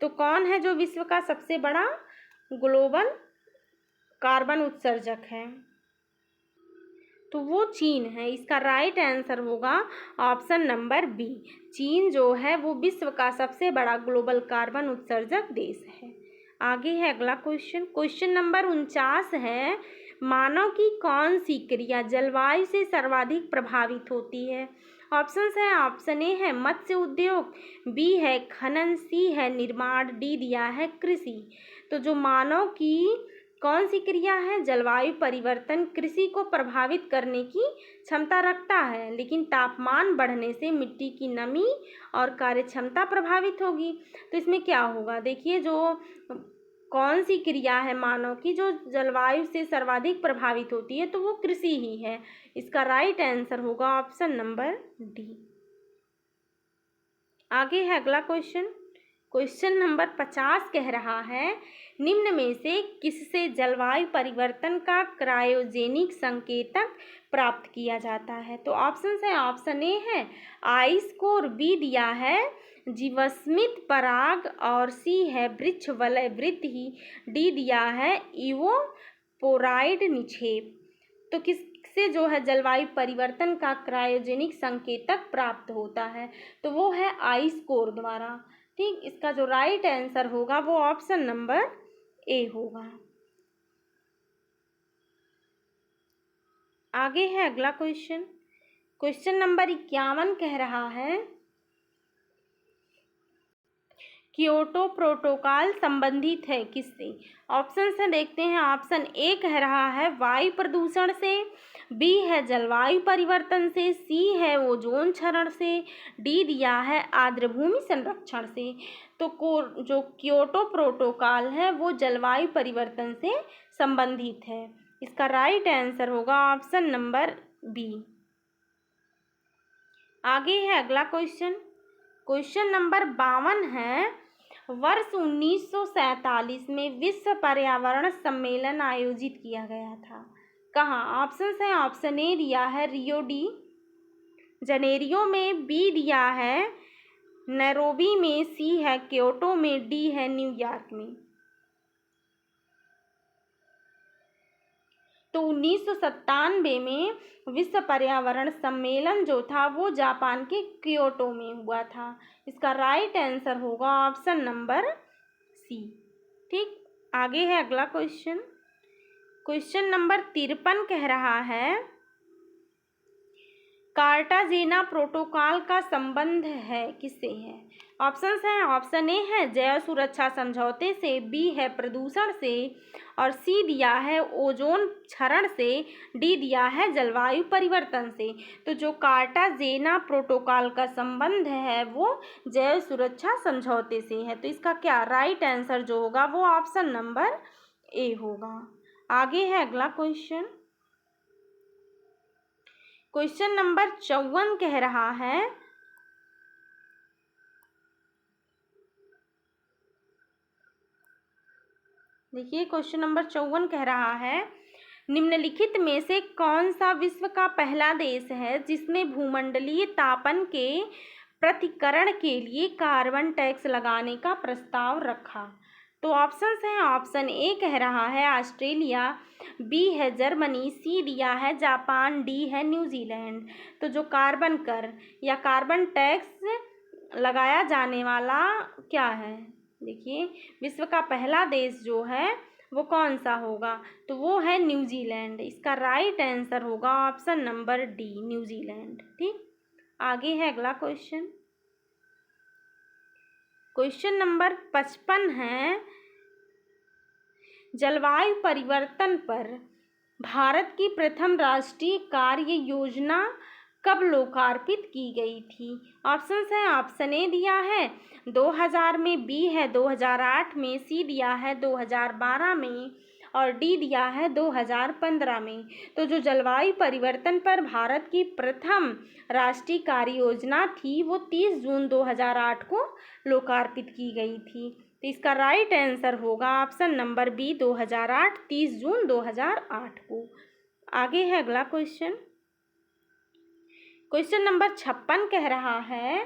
तो कौन है जो विश्व का सबसे बड़ा ग्लोबल कार्बन उत्सर्जक है? तो वो चीन है। इसका राइट आंसर होगा ऑप्शन नंबर बी। चीन जो है वो विश्व का सबसे बड़ा ग्लोबल कार्बन उत्सर्जक देश है। आगे है अगला क्वेश्चन। क्वेश्चन नंबर 49 है मानव की कौन सी क्रिया जलवायु से सर्वाधिक प्रभावित होती है? ऑप्शंस है। ऑप्शन ए है मत्स्य उद्योग, बी है खनन, सी है निर्माण, डी दिया है कृषि। तो जो मानव की कौन सी क्रिया है? जलवायु परिवर्तन कृषि को प्रभावित करने की क्षमता रखता है, लेकिन तापमान बढ़ने से मिट्टी की नमी और कार्यक्षमता प्रभावित होगी। तो इसमें क्या होगा? देखिए जो कौन सी क्रिया है मानव की जो जलवायु से सर्वाधिक प्रभावित होती है, तो वो कृषि ही है। इसका राइट आंसर होगा ऑप्शन नंबर डी। आगे है अगला क्वेश्चन। क्वेश्चन नंबर 50 कह रहा है निम्न में से किससे जलवायु परिवर्तन का क्रायोजेनिक संकेतक प्राप्त किया जाता है? तो ऑप्शन है। ऑप्शन ए है आइस कोर, बी दिया है जीवाश्मित पराग और सी है वृक्ष वलय वृद्धि, डी दिया है इवोपोराइड निक्षेप। तो किससे जो है जलवायु परिवर्तन का क्रायोजेनिक संकेतक प्राप्त होता है? तो वो है आइस कोर द्वारा। ठीक, इसका जो राइट आंसर होगा वो ऑप्शन नंबर ए होगा। आगे है अगला क्वेश्चन। क्वेश्चन नंबर 51 कह रहा है क्योटो प्रोटोकॉल संबंधित है किससे? ऑप्शन से देखते हैं। ऑप्शन ए कह रहा है वायु प्रदूषण से, बी है जलवायु परिवर्तन से, सी है ओजोन क्षरण से, डी दिया है आर्द्रभूमि संरक्षण से। तो जो क्योटो प्रोटोकॉल है वो जलवायु परिवर्तन से संबंधित है। इसका राइट आंसर होगा ऑप्शन नंबर बी। आगे है अगला क्वेश्चन। क्वेश्चन नंबर 52 है वर्ष 1947 में विश्व पर्यावरण सम्मेलन आयोजित किया गया था कहाँ? ऑप्शन है। ऑप्शन ए दिया है रियो डी जनेरियो में, बी दिया है नैरोबी में, सी है क्योटो में, डी है न्यूयॉर्क में। तो 1997 में विश्व पर्यावरण सम्मेलन जो था वो जापान के क्योटो में हुआ था। इसका राइट आंसर होगा ऑप्शन नंबर सी। ठीक, आगे है अगला क्वेश्चन। क्वेश्चन नंबर 53 कह रहा है कार्टाजेना प्रोटोकॉल का संबंध है किससे है? ऑप्शंस हैं। ऑप्शन ए है जैव सुरक्षा समझौते से, बी है प्रदूषण से और सी दिया है ओजोन क्षरण से, डी दिया है जलवायु परिवर्तन से। तो जो कार्टाजेना प्रोटोकॉल का संबंध है वो जैव सुरक्षा समझौते से है। तो इसका क्या राइट आंसर जो होगा वो ऑप्शन नंबर ए होगा। आगे है अगला क्वेश्चन। क्वेश्चन नंबर 54 कह रहा है देखिए क्वेश्चन नंबर 54 कह रहा है निम्नलिखित में से कौन सा विश्व का पहला देश है जिसने भूमंडलीय तापन के प्रतिकरण के लिए कार्बन टैक्स लगाने का प्रस्ताव रखा? तो ऑप्शंस हैं। ऑप्शन ए कह रहा है ऑस्ट्रेलिया, बी है जर्मनी, सी दिया है जापान, डी है न्यूजीलैंड। तो जो कार्बन कर या कार्बन टैक्स लगाया जाने वाला क्या है? देखिए विश्व का पहला देश जो है वो कौन सा होगा? तो वो है न्यूजीलैंड। इसका राइट आंसर होगा ऑप्शन नंबर डी, न्यूजीलैंड। ठीक, आगे है अगला क्वेश्चन। क्वेश्चन नंबर 55 है, जलवायु परिवर्तन पर भारत की प्रथम राष्ट्रीय कार्य योजना कब लोकार्पित की गई थी? ऑप्शन है, ऑप्शन ए दिया है 2000 में, बी है 2008 में, सी दिया है 2012 में और डी दिया है 2015 में। तो जो जलवायु परिवर्तन पर भारत की प्रथम राष्ट्रीय कार्य योजना थी वो 30 जून 2008 को लोकार्पित की गई थी। तो इसका राइट आंसर होगा ऑप्शन नंबर बी, 2008, 30 जून 2008 को। आगे है अगला क्वेश्चन। क्वेश्चन नंबर 56 कह रहा है,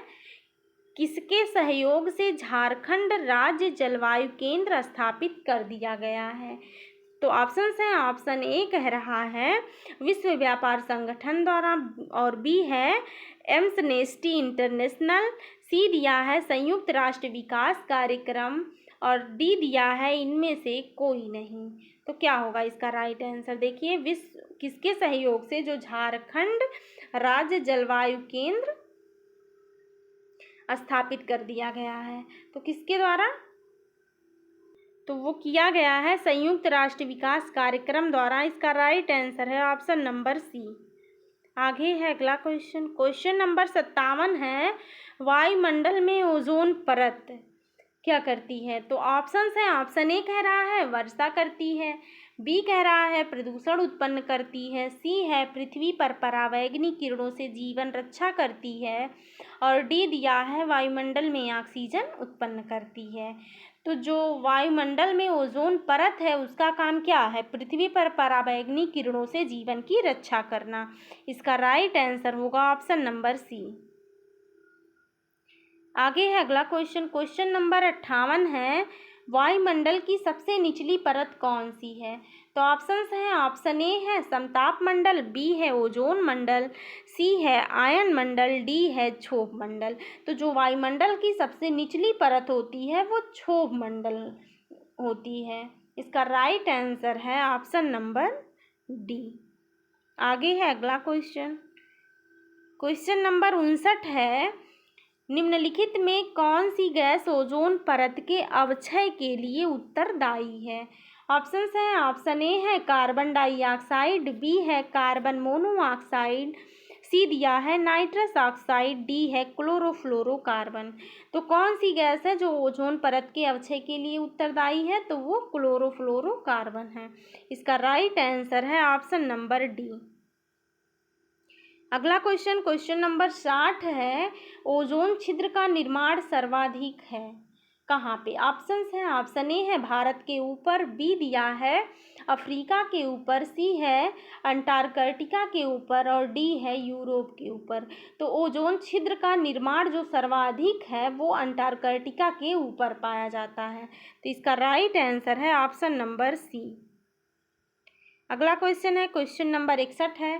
किसके सहयोग से झारखंड राज्य जलवायु केंद्र स्थापित कर दिया गया है? तो ऑप्शन है, ऑप्शन ए कह रहा है विश्व व्यापार संगठन द्वारा और बी है एम्सनेस्टी इंटरनेशनल, सी दिया है संयुक्त राष्ट्र विकास कार्यक्रम और डी दिया है इनमें से कोई नहीं। तो क्या होगा इसका राइट आंसर? देखिए, विश्व किसके सहयोग से जो झारखंड राज्य जलवायु केंद्र स्थापित कर दिया गया है, तो किसके द्वारा? तो वो किया गया है संयुक्त राष्ट्र विकास कार्यक्रम द्वारा। इसका राइट आंसर है ऑप्शन नंबर सी। आगे है अगला क्वेश्चन। क्वेश्चन नंबर 57 है, वायुमंडल में ओजोन परत क्या करती है? तो ऑप्शन है, ऑप्शन ए कह रहा है वर्षा करती है, बी कह रहा है प्रदूषण उत्पन्न करती है, सी है पृथ्वी पर परावैंगनी किरणों से जीवन रक्षा करती है और डी दिया है वायुमंडल में ऑक्सीजन उत्पन्न करती है। तो जो वायुमंडल में ओजोन परत है उसका काम क्या है? पृथ्वी पर परावैंगनी किरणों से जीवन की रक्षा करना। इसका राइट आंसर होगा ऑप्शन नंबर सी। आगे है अगला क्वेश्चन। क्वेश्चन नंबर 58 है, वायुमंडल की सबसे निचली परत कौन सी है? तो ऑप्शंस हैं, ऑप्शन ए है समताप मंडल, बी है ओजोन मंडल, सी है आयन मंडल, डी है क्षोभ मंडल। तो जो वायुमंडल की सबसे निचली परत होती है वो क्षोभ मंडल होती है। इसका राइट आंसर है ऑप्शन नंबर डी। आगे है अगला क्वेश्चन। क्वेश्चन नंबर 59 है, निम्नलिखित में कौन सी गैस ओजोन परत के अवक्षय के लिए उत्तरदायी है? ऑप्शंस हैं, ऑप्शन ए है कार्बन डाइऑक्साइड, बी है कार्बन मोनोऑक्साइड, सी दिया है नाइट्रस ऑक्साइड, डी है क्लोरोफ्लोरोकार्बन। तो कौन सी गैस है जो ओजोन परत के अवक्षय के लिए उत्तरदायी है? तो वो क्लोरोफ्लोरोकार्बन है। इसका राइट आंसर है ऑप्शन नंबर डी। अगला क्वेश्चन, क्वेश्चन नंबर 60 है, ओजोन छिद्र का निर्माण सर्वाधिक है कहाँ पे? ऑप्शंस हैं, ऑप्शन ए है भारत के ऊपर, बी दिया है अफ्रीका के ऊपर, सी है अंटार्कटिका के ऊपर और डी है यूरोप के ऊपर। तो ओजोन छिद्र का निर्माण जो सर्वाधिक है वो अंटार्कटिका के ऊपर पाया जाता है। तो इसका राइट आंसर है ऑप्शन नंबर सी। अगला क्वेश्चन है, क्वेश्चन नंबर 61 है,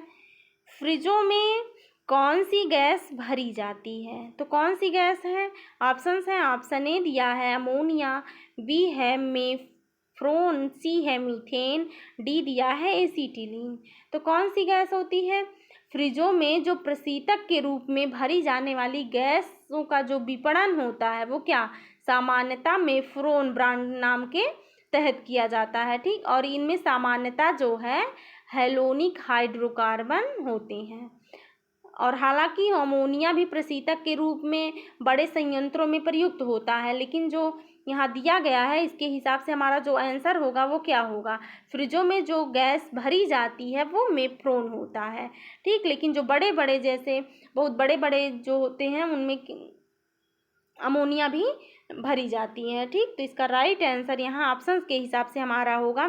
फ्रिजों में कौन सी गैस भरी जाती है? तो कौन सी गैस है? ऑप्शंस हैं, ऑप्शन ए दिया है अमोनिया, बी है मेफ्रोन, सी है मीथेन, डी दिया है एसीटिलीन। तो कौन सी गैस होती है? फ्रिजों में जो प्रशीतक के रूप में भरी जाने वाली गैसों का जो विपणन होता है वो क्या सामान्यतः मेफ्रोन ब्रांड नाम के तहत किया जाता है। ठीक, और इनमें सामान्यतः जो है हैलोनिक हाइड्रोकार्बन होते हैं। और हालांकि अमोनिया भी प्रशीतक के रूप में बड़े संयंत्रों में प्रयुक्त होता है, लेकिन जो यहाँ दिया गया है इसके हिसाब से हमारा जो आंसर होगा वो क्या होगा? फ्रिजों में जो गैस भरी जाती है वो मेफ्रोन होता है। ठीक, लेकिन जो बड़े बड़े जैसे बहुत बड़े बड़े जो होते हैं उनमें अमोनिया भी भरी जाती है। ठीक, तो इसका राइट आंसर यहाँ ऑप्शन के हिसाब से हमारा होगा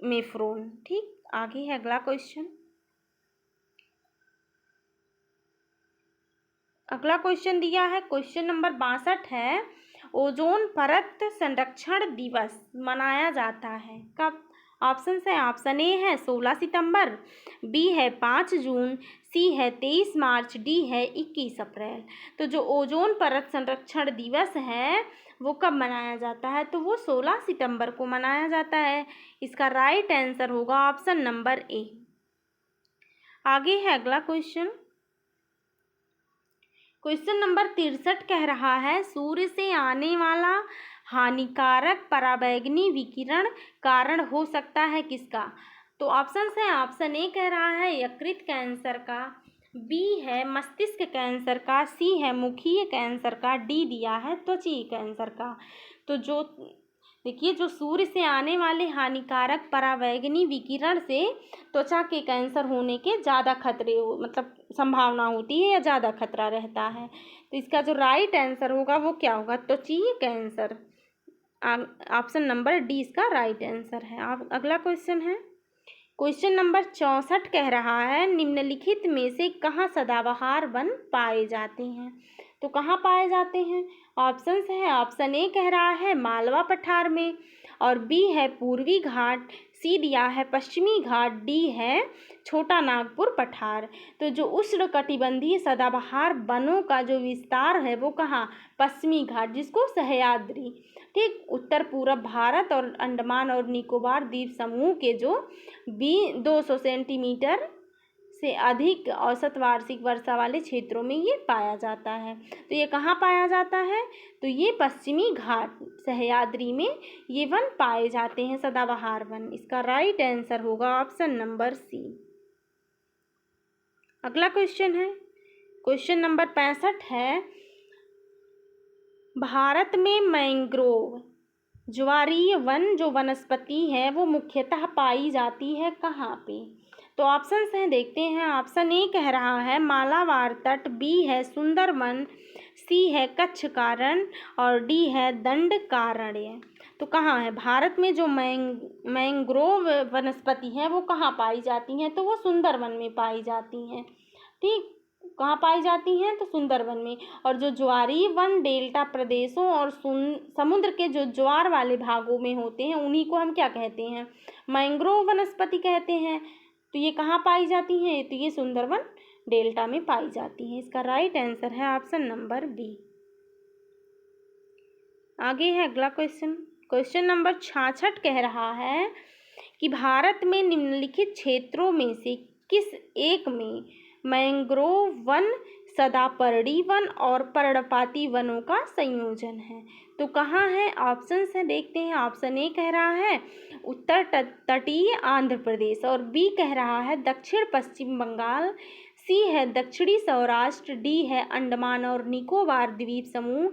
मेफ्रोन। ठीक, आगे है अगला क्वेश्चन। अगला क्वेश्चन दिया है, क्वेश्चन नंबर 62 है, ओजोन परत संरक्षण दिवस मनाया जाता है कब? ऑप्शन है, ऑप्शन ए है 16 सितंबर, बी है 5 जून, सी है 23 मार्च, डी है 21 अप्रैल। तो जो ओजोन परत संरक्षण दिवस है वो कब मनाया जाता है? तो वो 16 सितंबर को मनाया जाता है। इसका राइट आंसर होगा ऑप्शन नंबर ए। आगे है अगला क्वेश्चन। क्वेश्चन नंबर 63 कह रहा है, सूर्य से आने वाला हानिकारक पराबैंगनी विकिरण कारण हो सकता है किसका? तो ऑप्शन है, ऑप्शन ए कह रहा है यकृत कैंसर का, बी है मस्तिष्क कैंसर का, सी है मुखीय कैंसर का, डी दिया है त्वचीय कैंसर का। तो जो देखिए, जो सूर्य से आने वाले हानिकारक पराबैंगनी विकिरण से त्वचा के कैंसर होने के ज़्यादा खतरे मतलब संभावना होती है या ज़्यादा खतरा रहता है। तो इसका जो राइट आंसर होगा वो क्या होगा? त्वचीय कैंसर। ऑप्शन नंबर डी इसका राइट आंसर है। अब अगला क्वेश्चन है, क्वेश्चन नंबर 64 कह रहा है, निम्नलिखित में से कहाँ सदाबहार वन पाए जाते हैं? तो कहाँ पाए जाते हैं? ऑप्शंस है, ऑप्शन ए कह रहा है मालवा पठार में, और बी है पूर्वी घाट, सी दिया है पश्चिमी घाट, डी है छोटा नागपुर पठार। तो जो उष्णकटिबंधीय सदाबहार वनों का जो विस्तार है वो कहाँ? पश्चिमी घाट, जिसको सह्याद्री, ठीक, उत्तर पूरब भारत और अंडमान और निकोबार द्वीप समूह के जो 200 सेंटीमीटर से अधिक औसत वार्षिक वर्षा वाले क्षेत्रों में ये पाया जाता है। तो ये कहाँ पाया जाता है? तो ये पश्चिमी घाट सह्याद्री में ये वन पाए जाते हैं, सदाबहार वन। इसका राइट आंसर होगा ऑप्शन नंबर सी। अगला क्वेश्चन है, क्वेश्चन नंबर 65 है, भारत में मैंग्रोव ज्वारीय वन जो वनस्पति है वो मुख्यतः पाई जाती है कहाँ पे? तो ऑप्शन हैं, देखते हैं। ऑप्शन ए कह रहा है मालाबार तट, बी है सुंदरवन, सी है कच्छ कारण, और डी है दंडकारण्य। तो कहाँ है भारत में जो मैंग्रोव वनस्पति है वो कहाँ पाई जाती हैं? तो वो सुंदरवन में पाई जाती हैं, ठीक। कहाँ पाई जाती हैं? तो सुंदरवन में। और जो ज्वारीय वन डेल्टा प्रदेशों और समुद्र के जो ज्वार वाले भागों में होते हैं उन्हीं को हम क्या कहते हैं? मैंग्रोव वनस्पति कहते हैं। तो ये कहाँ पाई जाती हैं? तो ये सुंदरवन डेल्टा में पाई जाती हैं। इसका राइट आंसर है ऑप्शन नंबर बी। आगे है अगला क्वेश्चन, क्वेश्चन नंबर 66 कह रहा है कि भारत में निम्नलिखित क्षेत्रों में से किस एक में मैंग्रोव वन, सदापर्णी वन और पर्णपाती वनों का संयोजन है? तो कहाँ है? ऑप्शन से देखते हैं। ऑप्शन ए कह रहा है उत्तर तटीय आंध्र प्रदेश, और बी कह रहा है दक्षिण पश्चिम बंगाल, सी है दक्षिणी सौराष्ट्र, डी है अंडमान और निकोबार द्वीप समूह।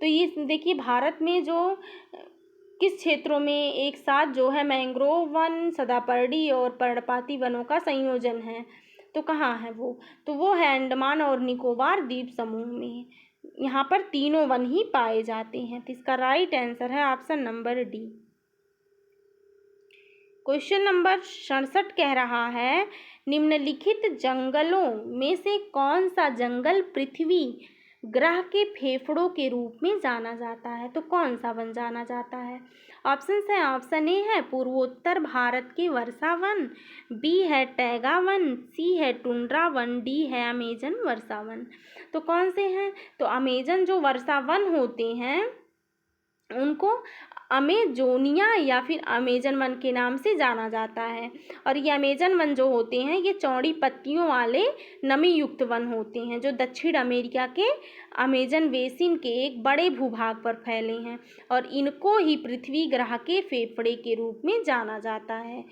तो ये देखिए, भारत में जो किस क्षेत्रों में एक साथ जो है मैंग्रोव वन, सदापर्णी और पर्णपाती वनों का संयोजन है, तो कहाँ है वो? तो वो है अंडमान और निकोबार द्वीप समूह में। यहाँ पर तीनों वन ही पाए जाते हैं। तो इसका राइट आंसर है option number D. Question number 67 कह रहा है निम्नलिखित जंगलों में से कौन सा जंगल पृथ्वी ग्रह के फेफड़ों के रूप में जाना जाता है? तो कौन सा वन जाना जाता है? ऑप्शन है, ऑप्शन ए है पूर्वोत्तर भारत के वर्षा वन, बी है टैगा वन, सी है टुंड्रा वन, डी है अमेजन वर्षा वन। तो कौन से हैं? तो अमेजन जो वर्षा वन होते हैं उनको अमेजोनिया या फिर अमेजन वन के नाम से जाना जाता है। और ये अमेजन वन जो होते हैं ये चौड़ी पत्तियों वाले नमी युक्त वन होते हैं जो दक्षिण अमेरिका के अमेजन बेसिन के एक बड़े भूभाग पर फैले हैं, और इनको ही पृथ्वी ग्रह के फेफड़े के रूप में जाना जाता है।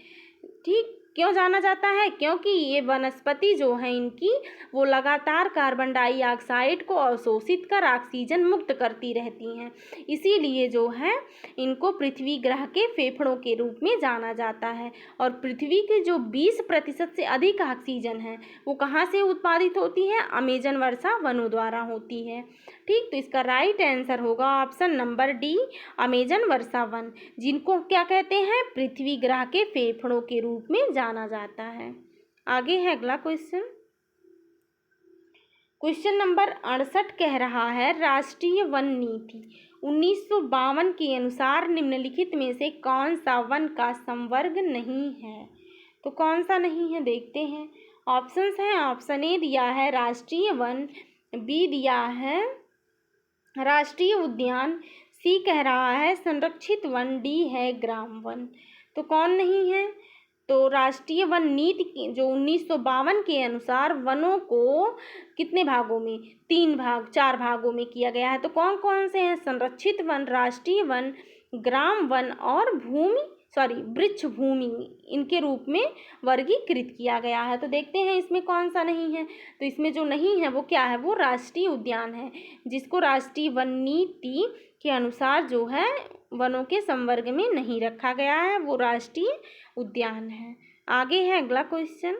ठीक, क्यों जाना जाता है? क्योंकि ये वनस्पति जो है इनकी वो लगातार कार्बन डाइऑक्साइड को अवशोषित कर ऑक्सीजन मुक्त करती रहती हैं, इसीलिए जो है इनको पृथ्वी ग्रह के फेफड़ों के रूप में जाना जाता है। और पृथ्वी के जो 20% से अधिक ऑक्सीजन है वो कहाँ से उत्पादित होती है? अमेजन वर्षा वनों द्वारा होती है। ठीक, तो इसका राइट आंसर होगा ऑप्शन नंबर डी, अमेजन वर्षा वन, जिनको क्या कहते हैं? पृथ्वी ग्रह के फेफड़ों के रूप में जाना जाता है। आगे है अगला क्वेश्चन, क्वेश्चन नंबर 68 कह रहा है राष्ट्रीय वन नीति 1952 के अनुसार निम्नलिखित में से कौन सा वन का संवर्ग नहीं है। तो कौन सा नहीं है देखते हैं। ऑप्शंस हैं, ऑप्शन ए दिया है राष्ट्रीय वन, बी दिया है राष्ट्रीय उद्यान, सी कह रहा है संरक्षित वन, डी है ग्राम वन। तो कौन नहीं है। तो राष्ट्रीय वन नीति की जो 1952 के अनुसार वनों को कितने भागों में, 4 भागों में किया गया है। तो कौन कौन से हैं, संरक्षित वन, राष्ट्रीय वन, ग्राम वन और वृक्ष भूमि, इनके रूप में वर्गीकृत किया गया है। तो देखते हैं इसमें कौन सा नहीं है। तो इसमें जो नहीं है वो क्या है, वो राष्ट्रीय उद्यान है, जिसको राष्ट्रीय वन नीति के अनुसार जो है वनों के संवर्ग में नहीं रखा गया है, वो राष्ट्रीय उद्यान है। आगे है अगला क्वेश्चन।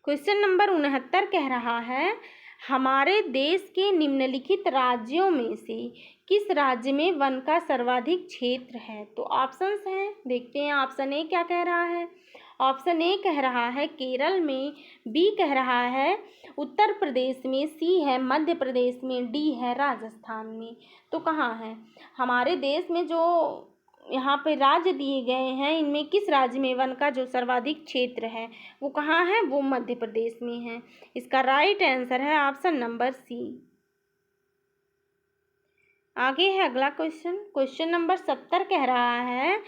क्वेश्चन नंबर 69 कह रहा है हमारे देश के निम्नलिखित राज्यों में से किस राज्य में वन का सर्वाधिक क्षेत्र है। तो ऑप्शंस हैं, देखते हैं। ऑप्शन ए क्या कह रहा है। ऑप्शन ए कह रहा है केरल में, बी कह रहा है उत्तर प्रदेश में, सी है मध्य प्रदेश में, डी है राजस्थान में। तो कहाँ है हमारे देश में जो यहाँ पे राज्य दिए गए हैं, इनमें किस राज्य में वन का जो सर्वाधिक क्षेत्र है वो कहाँ है, वो मध्य प्रदेश में है। इसका राइट आंसर है ऑप्शन नंबर सी। आगे है अगला क्वेश्चन। क्वेश्चन नंबर 70 कह रहा है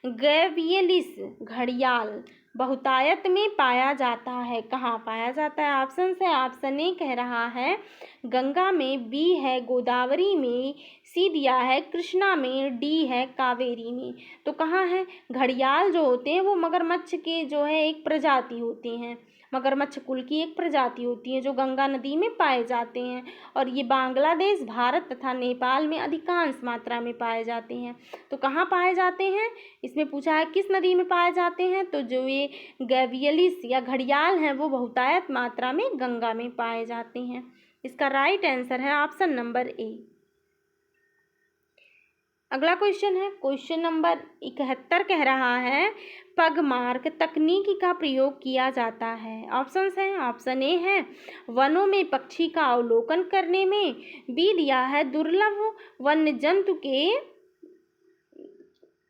गैवियलिस घड़ियाल बहुतायत में पाया जाता है, कहाँ पाया जाता है। ऑप्शन है, ऑप्शन ए कह रहा है गंगा में, बी है गोदावरी में, सी दिया है कृष्णा में, डी है कावेरी में। तो कहाँ है, घड़ियाल जो होते हैं वो मगरमच्छ के जो है एक प्रजाति होती हैं, मगरमच्छ कुल की एक प्रजाति होती है जो गंगा नदी में पाए जाते हैं, और ये बांग्लादेश, भारत तथा नेपाल में अधिकांश मात्रा में पाए जाते हैं। तो कहाँ पाए जाते हैं, इसमें पूछा है किस नदी में पाए जाते हैं। तो जो ये गैवियलिस या घड़ियाल हैं वो बहुतायत मात्रा में गंगा में पाए जाते हैं। इसका राइट आंसर है ऑप्शन नंबर ए। अगला क्वेश्चन है क्वेश्चन नंबर 71 कह रहा है पगमार्क तकनीक का प्रयोग किया जाता है। ऑप्शंस हैं, ऑप्शन ए है वनों में पक्षी का अवलोकन करने में, बी दिया है दुर्लभ वन्य जंतु के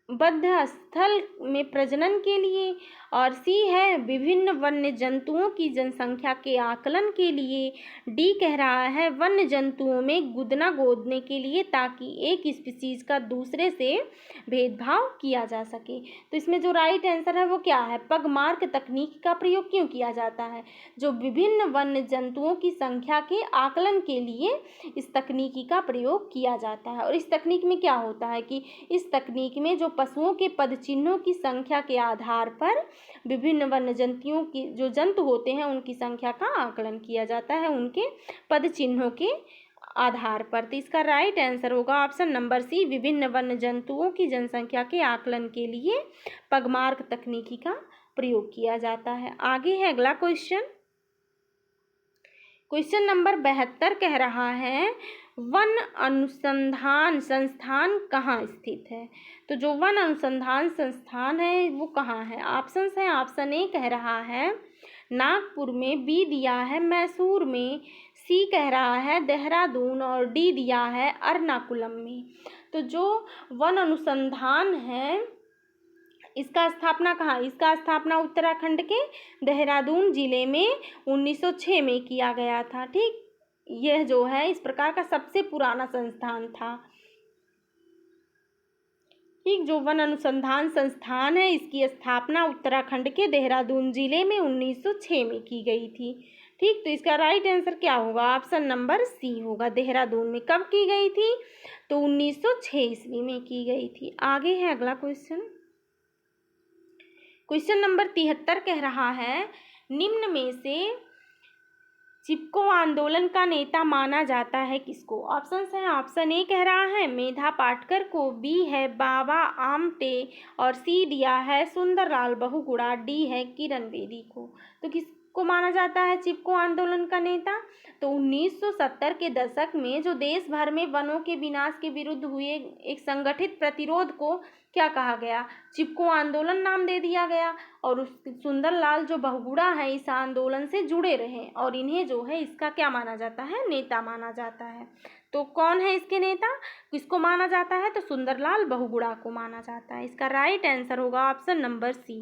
बद्ध स्थल में प्रजनन के लिए, और सी है विभिन्न वन्य जंतुओं की जनसंख्या के आकलन के लिए, डी कह रहा है वन्य जंतुओं में गुदना गोदने के लिए ताकि एक स्पीसीज का दूसरे से भेदभाव किया जा सके। तो इसमें जो राइट आंसर है वो क्या है, पगमार्क तकनीक का प्रयोग क्यों किया जाता है, जो विभिन्न वन्य जंतुओं की संख्या के आकलन के लिए इस तकनीकी का प्रयोग किया जाता है। और इस तकनीक में क्या होता है कि इस तकनीक में जो पशुओं के पद चिन्हों की संख्या के आधार पर विभिन्न वन्य जंतुओं की जो जंतु होते हैं उनकी संख्या का आकलन किया जाता है उनके पद चिन्हों के आधार पर। तो इसका राइट आंसर होगा ऑप्शन नंबर सी, विभिन्न वन्य जंतुओं की जनसंख्या के आकलन के लिए पगमार्क तकनीकी का प्रयोग किया जाता है। आगे है अगला क्वेश्चन। क्वेश्चन नंबर 72 कह रहा है वन अनुसंधान संस्थान कहाँ स्थित है। तो जो वन अनुसंधान संस्थान है वो कहाँ है। ऑप्शंस हैं, ऑप्शन ए कह रहा है नागपुर में, बी दिया है मैसूर में, सी कह रहा है देहरादून और डी दिया है एर्नाकुलम में। तो जो वन अनुसंधान है इसका स्थापना कहाँ, इसका स्थापना उत्तराखंड के देहरादून जिले में 1906 में किया गया था। ठीक, यह जो है इस प्रकार का सबसे पुराना संस्थान था। ठीक, जो वन अनुसंधान संस्थान है इसकी स्थापना उत्तराखंड के देहरादून जिले में 1906 में की गई थी। ठीक, तो इसका राइट आंसर क्या होगा, ऑप्शन नंबर सी होगा। देहरादून में कब की गई थी, तो 1906 ईस्वी में की गई थी। आगे है अगला क्वेश्चन। क्वेश्चन नंबर 73 कह रहा है निम्न में से चिपको आंदोलन का नेता माना जाता है किसको। ऑप्शन है, ऑप्शन ए कह रहा है मेधा पाटकर को, बी है बाबा आमटे और सी दिया है सुंदरलाल बहुगुणा, डी है किरण बेदी को। तो किसको माना जाता है चिपको आंदोलन का नेता। तो 1970 के दशक में जो देश भर में वनों के विनाश के विरुद्ध हुए एक संगठित प्रतिरोध को क्या कहा गया, चिपको आंदोलन नाम दे दिया गया। और उस सुंदरलाल जो बहुगुणा है इस आंदोलन से जुड़े रहे और इन्हें जो है इसका क्या माना जाता है, नेता माना जाता है। तो कौन है इसके नेता, किसको माना जाता है, तो सुंदरलाल बहुगुणा को माना जाता है। इसका राइट आंसर होगा ऑप्शन नंबर सी।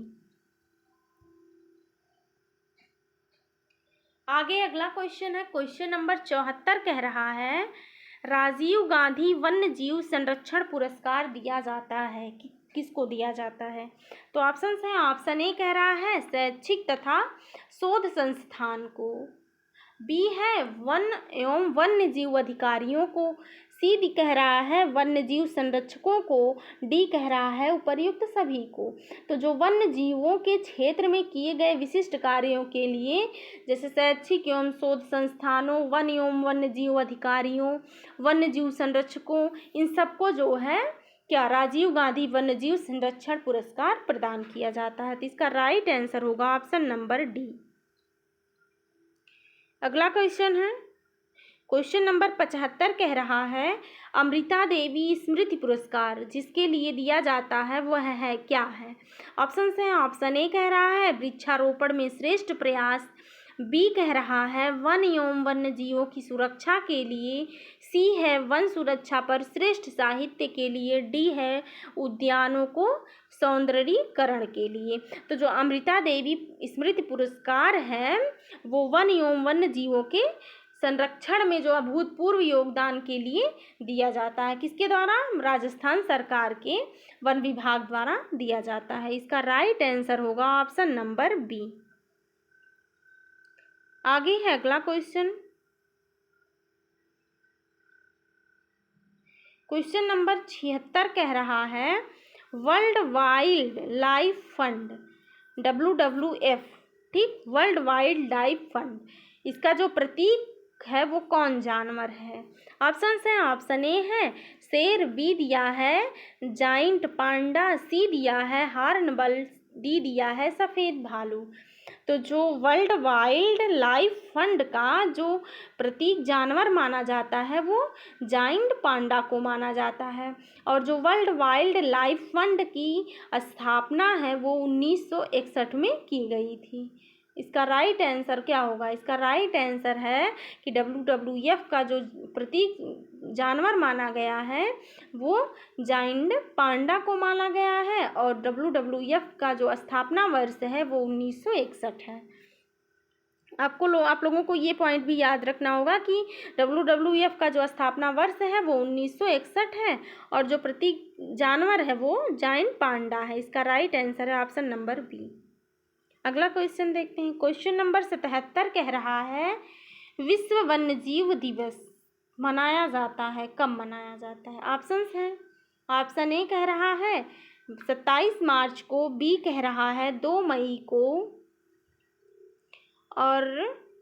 आगे अगला क्वेश्चन है, क्वेश्चन नंबर 74 कह रहा है राजीव गांधी वन्य जीव संरक्षण पुरस्कार दिया जाता है, किसको दिया जाता है। तो ऑप्शन है, ऑप्शन ए कह रहा है शैक्षिक तथा शोध संस्थान को, बी है वन एवं वन्य जीव अधिकारियों को, सी कह रहा है वन्य जीव संरक्षकों को, डी कह रहा है उपर्युक्त सभी को। तो जो वन्य जीवों के क्षेत्र में किए गए विशिष्ट कार्यों के लिए, जैसे शैक्षिक एवं शोध संस्थानों, वन एवं वन्य जीव अधिकारियों, वन्य जीव संरक्षकों, इन सबको जो है क्या राजीव गांधी वन्य जीव संरक्षण पुरस्कार प्रदान किया जाता है। तो इसका राइट आंसर होगा ऑप्शन नंबर डी। अगला क्वेश्चन है, क्वेश्चन नंबर 75 कह रहा है अमृता देवी स्मृति पुरस्कार जिसके लिए दिया जाता है वह है क्या है। ऑप्शन है, ऑप्शन ए कह रहा है वृक्षारोपण में श्रेष्ठ प्रयास, बी कह रहा है वन एवं वन्य जीवों की सुरक्षा के लिए, सी है वन सुरक्षा पर श्रेष्ठ साहित्य के लिए, डी है उद्यानों को सौंदर्यीकरण के लिए। तो जो अमृता देवी स्मृति पुरस्कार है वो वन एवं वन्य जीवों के संरक्षण में जो अभूतपूर्व योगदान के लिए दिया जाता है, किसके द्वारा, राजस्थान सरकार के वन विभाग द्वारा दिया जाता है। इसका राइट आंसर होगा ऑप्शन नंबर बी। आगे है अगला क्वेश्चन, क्वेश्चन नंबर 76 कह रहा है world wild life fund WWF, ठीक, वर्ल्ड वाइल्ड लाइफ फंड, इसका जो प्रतीक है वो कौन जानवर है। ऑप्शन है, ऑप्शन ए है शेर, बी दिया है जाइंट पांडा, सी दिया है हॉर्नबिल, डी दिया है सफ़ेद भालू। तो जो वर्ल्ड वाइल्ड लाइफ फंड का जो प्रतीक जानवर माना जाता है वो जाइंट पांडा को माना जाता है। और जो वर्ल्ड वाइल्ड लाइफ फंड की स्थापना है वो 1961 में की गई थी। इसका राइट आंसर क्या होगा, इसका राइट आंसर है कि WWF का जो प्रतीक जानवर माना गया है वो जाइंट पांडा को माना गया है और WWF का जो स्थापना वर्ष है वो 1961 है। आप लोगों को ये पॉइंट भी याद रखना होगा कि WWF का जो स्थापना वर्ष है वो 1961 है और जो प्रतीक जानवर है वो जाइंट पांडा है। इसका राइट आंसर है ऑप्शन नंबर बी। अगला क्वेश्चन देखते हैं, क्वेश्चन नंबर 77 कह रहा है विश्व वन्य जीव दिवस मनाया जाता है, कब मनाया जाता है। ऑप्शंस हैं, ऑप्शन ए कह रहा है 27 मार्च को, बी कह रहा है 2 मई को और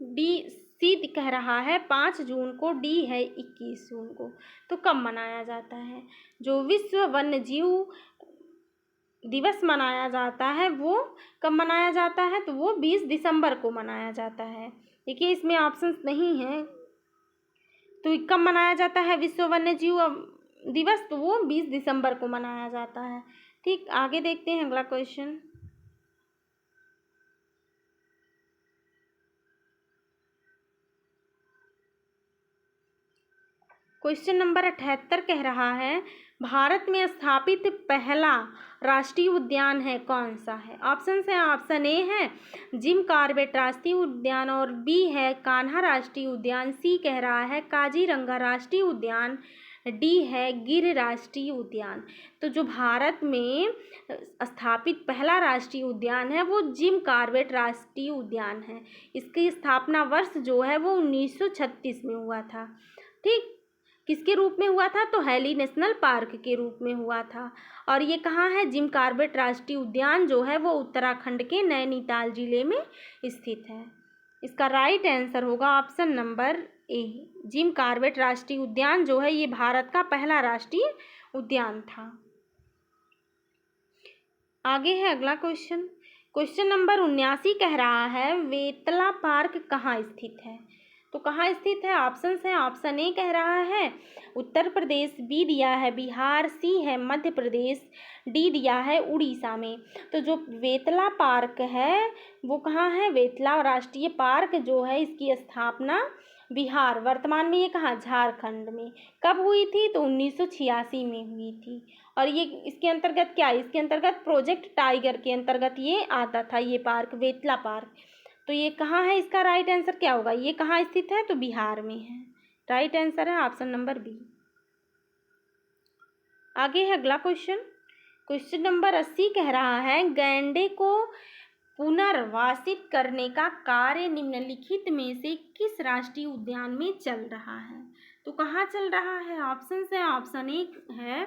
सी कह रहा है 5 जून को, डी है 21 जून को। तो कब मनाया जाता है, जो विश्व वन्य जीव दिवस मनाया जाता है वो कब मनाया जाता है, तो वो 20 दिसंबर को मनाया जाता है। देखिए इसमें ऑप्शंस नहीं है, तो कब मनाया जाता है विश्व वन्य जीव दिवस, तो वो 20 दिसंबर को मनाया जाता है। ठीक, आगे देखते हैं अगला क्वेश्चन, क्वेश्चन नंबर 78 कह रहा है भारत में स्थापित पहला राष्ट्रीय उद्यान है कौन सा है। ऑप्शन है, ऑप्शन ए है जिम कॉर्बेट राष्ट्रीय उद्यान और बी है कान्हा राष्ट्रीय उद्यान, सी कह रहा है काजीरंगा राष्ट्रीय उद्यान, डी है गिर राष्ट्रीय उद्यान। तो जो भारत में स्थापित पहला राष्ट्रीय उद्यान है वो जिम कॉर्बेट राष्ट्रीय उद्यान है। इसकी स्थापना वर्ष जो है वो 1936 में हुआ था। ठीक, किसके रूप में हुआ था, तो हैली नेशनल पार्क के रूप में हुआ था। और ये कहाँ है, जिम कॉर्बेट राष्ट्रीय उद्यान जो है वो उत्तराखंड के नैनीताल जिले में स्थित है। इसका राइट आंसर होगा option number A, Jim Corbett राष्ट्रीय उद्यान जो है ये भारत का पहला राष्ट्रीय उद्यान था। आगे है अगला क्वेश्चन, क्वेश्चन नंबर 79 कह रहा है वेतला पार्क कहाँ स्थित है। तो कहाँ स्थित है? ऑप्शन है, ऑप्शन ए कह रहा है उत्तर प्रदेश, बी दिया है बिहार, सी है मध्य प्रदेश, डी दिया है उड़ीसा में। तो जो वेतला पार्क है वो कहाँ है? वेतला राष्ट्रीय पार्क जो है इसकी स्थापना बिहार, वर्तमान में ये कहाँ? झारखंड में। कब हुई थी? तो 1986 में हुई थी। और ये इसके अंतर्गत क्या है? इसके अंतर्गत प्रोजेक्ट टाइगर के अंतर्गत ये आता था, ये पार्क वेतला पार्क। तो ये कहाँ है? इसका राइट आंसर क्या होगा? ये कहाँ स्थित है? तो बिहार में है। राइट आंसर है ऑप्शन नंबर बी। आगे है अगला क्वेश्चन। क्वेश्चन नंबर 80 कह रहा है गैंडे को पुनर्वासित करने का कार्य निम्नलिखित में से किस राष्ट्रीय उद्यान में चल रहा है? तो कहाँ चल रहा है? ऑप्शन है, ऑप्शन ए है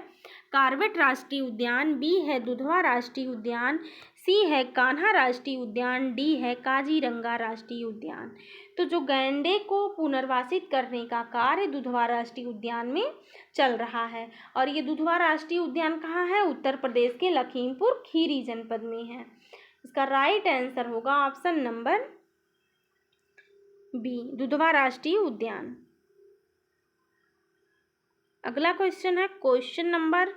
कार्बेट राष्ट्रीय उद्यान, बी है दुधवा राष्ट्रीय उद्यान, सी है कान्हा राष्ट्रीय उद्यान, डी है काजीरंगा राष्ट्रीय उद्यान। तो जो गैंडे को पुनर्वासित करने का कार्य दुधवा राष्ट्रीय उद्यान में चल रहा है, और ये दुधवा राष्ट्रीय उद्यान कहाँ है? उत्तर प्रदेश के लखीमपुर खीरी जनपद में है। इसका राइट आंसर होगा ऑप्शन नंबर बी, दुधवा राष्ट्रीय उद्यान। अगला क्वेश्चन है क्वेश्चन नंबर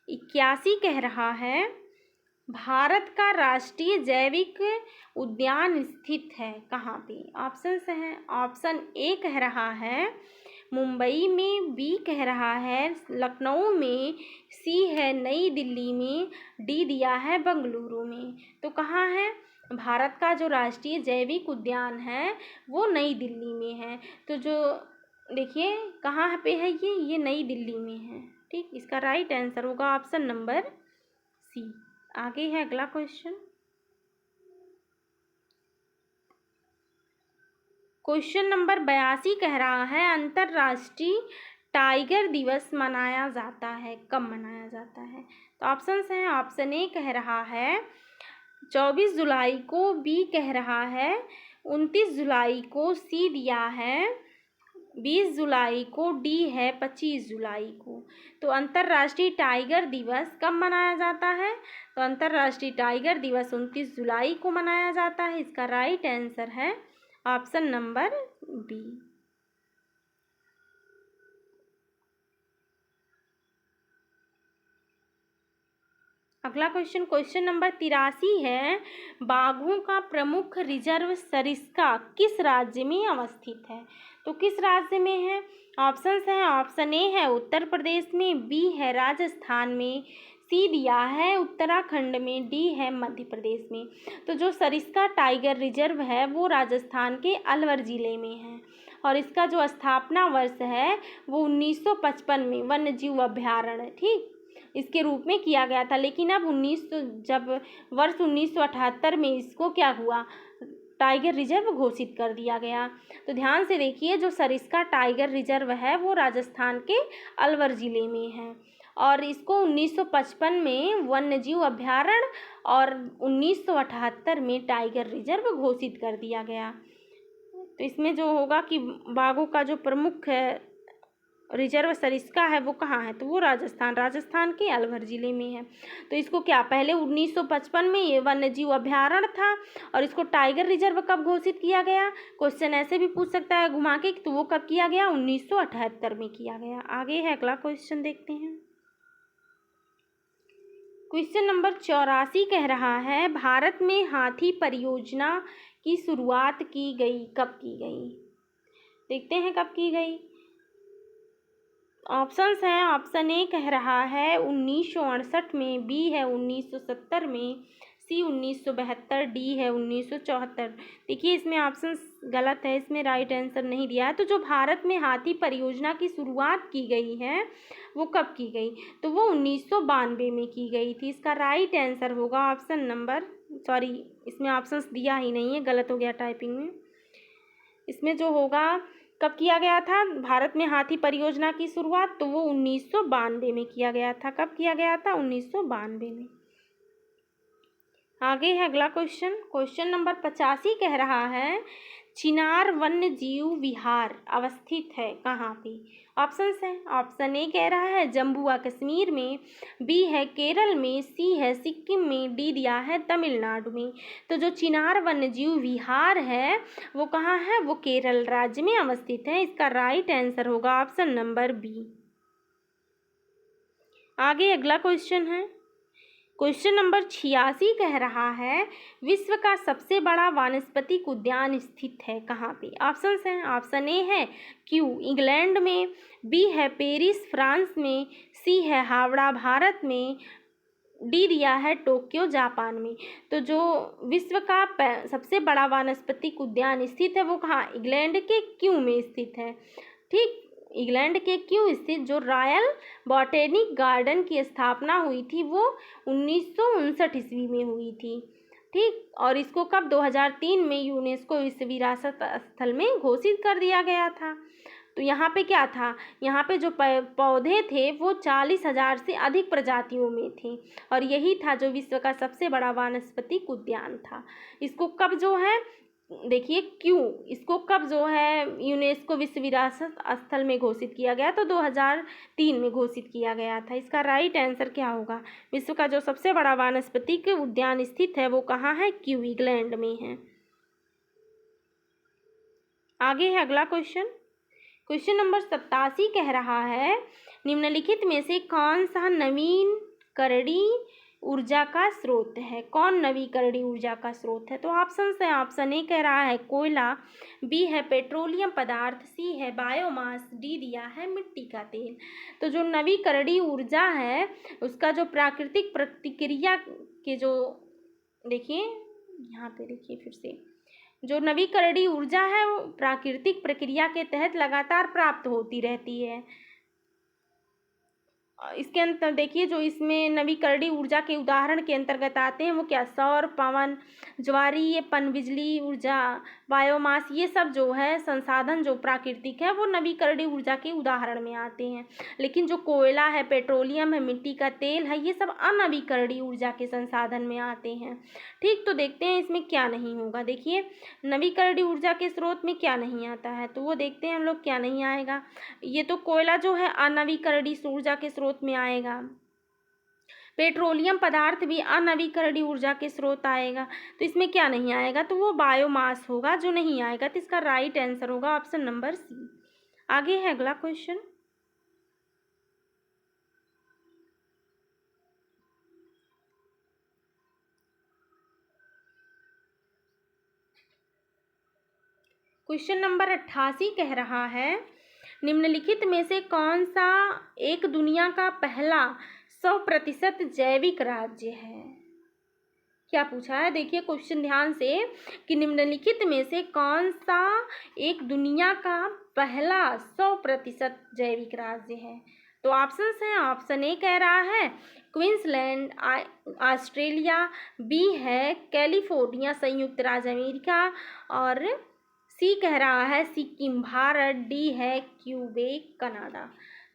81 कह रहा है भारत का राष्ट्रीय जैविक उद्यान स्थित है कहाँ पे? ऑप्शन है, ऑप्शन ए कह रहा है मुंबई में, बी कह रहा है लखनऊ में, सी है नई दिल्ली में, डी दिया है बेंगलुरु में। तो कहाँ है? भारत का जो राष्ट्रीय जैविक उद्यान है वो नई दिल्ली में है। तो जो देखिए कहाँ पे है ये नई दिल्ली में है। ठीक, इसका राइट आंसर होगा ऑप्शन नंबर सी। आगे है अगला क्वेश्चन। क्वेश्चन नंबर 82 कह रहा है अंतर्राष्ट्रीय टाइगर दिवस मनाया जाता है, कब मनाया जाता है? तो ऑप्शन है, ऑप्शन ए कह रहा है 24 जुलाई को, बी कह रहा है 29 जुलाई को, सी दिया है 20 जुलाई को, डी है 25 जुलाई को। तो अंतर्राष्ट्रीय टाइगर दिवस कब मनाया जाता है? तो अंतर्राष्ट्रीय टाइगर दिवस 29 जुलाई को मनाया जाता है। इसका राइट आंसर है ऑप्शन नंबर बी। अगला क्वेश्चन, क्वेश्चन नंबर 83 है बाघों का प्रमुख रिजर्व सरिस्का किस राज्य में अवस्थित है? तो किस राज्य में है? ऑप्शन है, ऑप्शन ए है उत्तर प्रदेश में, बी है राजस्थान में, सी दिया है उत्तराखंड में, डी है मध्य प्रदेश में। तो जो सरिस्का टाइगर रिजर्व है वो राजस्थान के अलवर ज़िले में है, और इसका जो स्थापना वर्ष है वो 1955 में वन्य जीव अभ्यारण्य ठीक इसके रूप में किया गया था। लेकिन अब जब वर्ष 1978 में इसको क्या हुआ? टाइगर रिजर्व घोषित कर दिया गया। तो ध्यान से देखिए जो सरिस्का टाइगर रिजर्व है वो राजस्थान के अलवर ज़िले में है, और इसको 1955 में वन्यजीव अभ्यारण्य और 1978 में टाइगर रिजर्व घोषित कर दिया गया। तो इसमें जो होगा कि बाघों का जो प्रमुख रिजर्व सरिस्का है वो कहाँ है? तो वो राजस्थान के अलवर ज़िले में है। तो इसको क्या पहले 1955 में ये वन्यजीव अभ्यारण्य था, और इसको टाइगर रिजर्व कब घोषित किया गया? क्वेश्चन ऐसे भी पूछ सकता है घुमा के, तो वो कब किया गया? 1978 में किया गया। आगे है अगला क्वेश्चन देखते हैं। क्वेश्चन नंबर 84 कह रहा है भारत में हाथी परियोजना की शुरुआत की गई, कब की गई? देखते हैं कब की गई। ऑप्शंस हैं, ऑप्शन ए कह रहा है 1968 में, बी है 1970 में, सी 1972, डी है 1974। देखिए इसमें ऑप्शंस गलत है, इसमें राइट आंसर नहीं दिया है। तो जो भारत में हाथी परियोजना की शुरुआत की गई है वो कब की गई? तो वो 1992 में की गई थी। इसका राइट आंसर होगा ऑप्शन नंबर, सॉरी इसमें ऑप्शंस दिया ही नहीं है, गलत हो गया टाइपिंग में। इसमें जो होगा कब किया गया था भारत में हाथी परियोजना की शुरुआत? तो वो 1992 में किया गया था। कब किया गया था? 1992 में। आगे है अगला क्वेश्चन, क्वेश्चन नंबर 85 कह रहा है चिनार वन्य जीव विहार अवस्थित है कहाँ पे? ऑप्शंस हैं। ऑप्शन ए कह रहा है जम्मू व कश्मीर में, बी है केरल में, सी है सिक्किम में, डी दिया है तमिलनाडु में। तो जो चिनार वन्य जीव विहार है वो कहाँ है? वो केरल राज्य में अवस्थित है। इसका राइट आंसर होगा ऑप्शन नंबर बी। आगे अगला क्वेश्चन है, क्वेश्चन नंबर 86 कह रहा है विश्व का सबसे बड़ा वानस्पतिक उद्यान स्थित है कहाँ पे? ऑप्शंस हैं। ऑप्शन ए है क्यू इंग्लैंड में, बी है पेरिस फ्रांस में, सी है हावड़ा भारत में, डी दिया है टोक्यो जापान में। तो जो विश्व का सबसे बड़ा वानस्पतिक उद्यान स्थित है वो कहाँ? इंग्लैंड के क्यू में स्थित है। ठीक, इंग्लैंड के क्यों स्थित जो रॉयल बॉटेनिक गार्डन की स्थापना हुई थी वो 1959 ईस्वी में हुई थी। ठीक, और इसको कब 2003 में यूनेस्को विश्व विरासत स्थल में घोषित कर दिया गया था। तो यहाँ पे क्या था? यहाँ पे जो पौधे थे वो 40,000 से अधिक प्रजातियों में थे और यही था जो विश्व का सबसे बड़ा वानस्पतिक उद्यान था। इसको कब जो है देखिए क्यों इसको कब जो है यूनेस्को विश्व विरासत स्थल में घोषित किया गया? तो 2003 में घोषित किया गया था। इसका राइट आंसर क्या होगा? विश्व का जो सबसे बड़ा वानस्पतिक उद्यान स्थित है वो कहाँ है? क्यू इंग्लैंड में है। आगे है अगला क्वेश्चन, क्वेश्चन नंबर 87 कह रहा है निम्नलिखित में से कौन सा नवीकरणीय ऊर्जा का स्रोत है? कौन नवीकरणीय ऊर्जा का स्रोत है? तो ऑप्शन है। ऑप्शन ए कह रहा है कोयला, बी है पेट्रोलियम पदार्थ, सी है बायोमास, डी दिया है मिट्टी का तेल। तो जो नवीकरणीय ऊर्जा है उसका जो प्राकृतिक प्रतिक्रिया के जो देखिए यहाँ पे देखिए फिर से जो नवीकरणीय ऊर्जा है वो प्राकृतिक प्रक्रिया के तहत लगातार प्राप्त होती रहती है। इसके अंतर देखिए जो इसमें नवीकरणीय ऊर्जा के उदाहरण के अंतर्गत आते हैं वो क्या? सौर, पवन, ज्वारीय पनबिजली ऊर्जा, बायोमास, ये सब जो है संसाधन जो प्राकृतिक है वो नवीकरणीय ऊर्जा के उदाहरण में आते हैं। लेकिन जो कोयला है, पेट्रोलियम है, मिट्टी का तेल है, ये सब अनवीकरणीय ऊर्जा के संसाधन में आते हैं। ठीक, तो देखते हैं इसमें क्या नहीं होगा। देखिए नवीकरणीय ऊर्जा के स्रोत में क्या नहीं आता है, तो वो देखते हैं हम लोग क्या नहीं आएगा। ये तो कोयला जो है अनवीकरणीय ऊर्जा के स्रोत में आएगा, पेट्रोलियम पदार्थ भी अनवीकरणीय ऊर्जा के स्रोत आएगा। तो इसमें क्या नहीं आएगा? तो वो बायोमास होगा जो नहीं आएगा। तो इसका राइट आंसर होगा ऑप्शन नंबर सी। आगे है अगला क्वेश्चन, क्वेश्चन नंबर 88 कह रहा है निम्नलिखित में से कौन सा एक दुनिया का पहला 100% जैविक राज्य है? क्या पूछा है? देखिए क्वेश्चन ध्यान से कि निम्नलिखित में से कौन सा एक दुनिया का पहला 100% जैविक राज्य है? तो ऑप्शंस हैं। ऑप्शन ए कह रहा है क्वींसलैंड ऑस्ट्रेलिया, बी है कैलिफोर्निया संयुक्त राज्य अमेरिका, और सी कह रहा है सिक्किम भारत, डी है क्यूबेक कनाडा।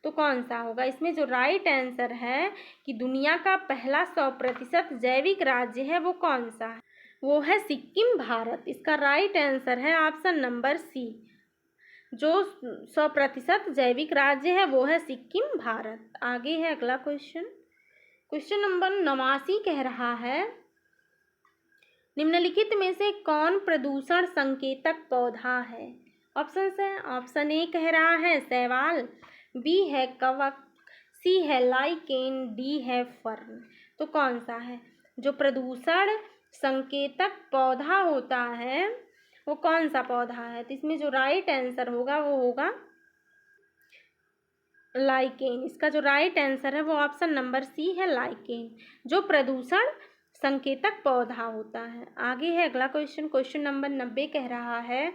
तो कौन सा होगा? इसमें जो राइट आंसर है कि दुनिया का पहला 100% जैविक राज्य है वो कौन सा है? वो है सिक्किम भारत। इसका राइट आंसर है ऑप्शन नंबर सी। जो 100% जैविक राज्य है वो है सिक्किम भारत। आगे है अगला क्वेश्चन, क्वेश्चन नंबर 89 कह रहा है निम्नलिखित में से कौन प्रदूषण संकेतक पौधा है? ऑप्शन है। ऑप्शन ए कह रहा है शैवाल, बी है कवक, सी है लाइकेन, डी है फर्न। तो कौन सा है? जो प्रदूषण संकेतक पौधा होता है वो कौन सा पौधा है? तो इसमें जो राइट आंसर होगा वो होगा लाइकेन। इसका जो राइट आंसर है वो ऑप्शन नंबर सी है लाइकेन, जो प्रदूषण संकेतक पौधा होता है। आगे है अगला क्वेश्चन, क्वेश्चन नंबर 90 कह रहा है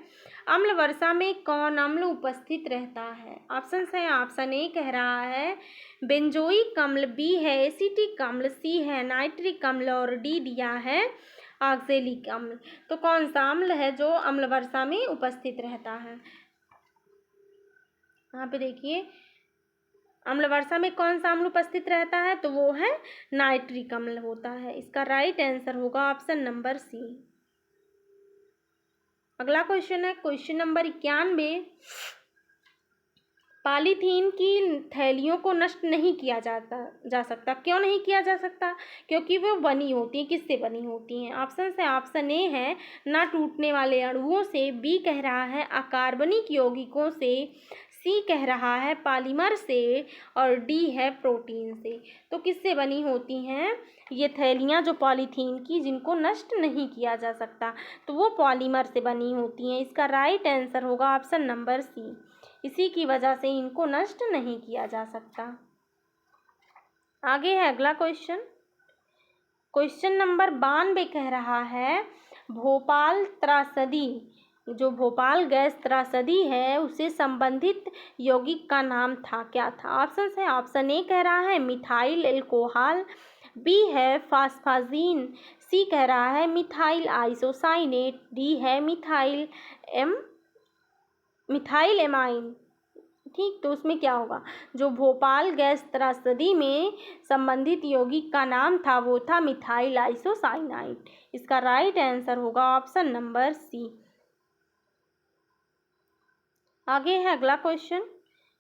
अम्ल वर्षा में कौन अम्ल उपस्थित रहता है? ऑप्शन है। ऑप्शन ए कह रहा है बेंजोइक अम्ल, बी है एसिटिक अम्ल, सी है नाइट्रिक अम्ल, और डी दिया है ऑक्जेलिक अम्ल। तो कौन सा अम्ल है जो अम्ल वर्षा में उपस्थित रहता है? यहाँ पे देखिए अम्ल वर्षा में कौन सा अम्ल उपस्थित रहता है? तो वो है नाइट्रिक अम्ल होता है। इसका राइट आंसर होगा ऑप्शन नंबर सी। अगला क्वेश्चन है क्वेश्चन नंबर 91। पॉलीथीन की थैलियों को नष्ट नहीं किया जा सकता। क्यों नहीं किया जा सकता? क्योंकि वो बनी होती हैं। किससे बनी होती हैं? ऑप्शन ए है ना टूटने वाले अणुओं से, बी कह रहा है अकार्बनिक यौगिकों से, सी कह रहा है पॉलीमर से, और डी है प्रोटीन से। तो किससे बनी होती हैं ये थैलियाँ जो पॉलीथीन की, जिनको नष्ट नहीं किया जा सकता? तो वो पॉलीमर से बनी होती हैं। इसका राइट आंसर होगा ऑप्शन नंबर सी। इसी की वजह से इनको नष्ट नहीं किया जा सकता। आगे है अगला क्वेश्चन। क्वेश्चन नंबर 92 कह रहा है भोपाल त्रासदी, जो भोपाल गैस त्रासदी है उससे संबंधित यौगिक का नाम था, क्या था? ऑप्शन है, ऑप्शन ए कह रहा है मिथाइल एल्कोहल, बी है फास्फाजीन, सी कह रहा है मिथाइल आइसोसाइनेट, डी है मिथाइल एमाइन। ठीक, तो उसमें क्या होगा? जो भोपाल गैस त्रासदी में संबंधित यौगिक का नाम था वो था मिथाइल आइसोसाइनाइड। इसका राइट आंसर होगा ऑप्शन नंबर सी। आगे है अगला क्वेश्चन।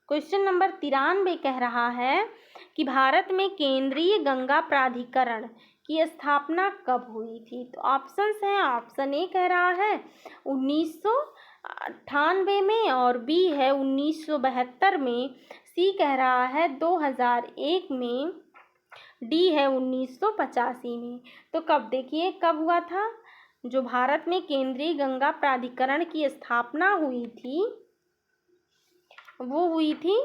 क्वेश्चन नंबर 93 कह रहा है कि भारत में केंद्रीय गंगा प्राधिकरण की स्थापना कब हुई थी? तो ऑप्शंस हैं, ऑप्शन ए कह रहा है 1998 में, और बी है 1972 में, सी कह रहा है 2001 में, डी है 1985 में। तो कब, देखिए कब हुआ था जो भारत में केंद्रीय गंगा प्राधिकरण की स्थापना हुई थी? वो हुई थी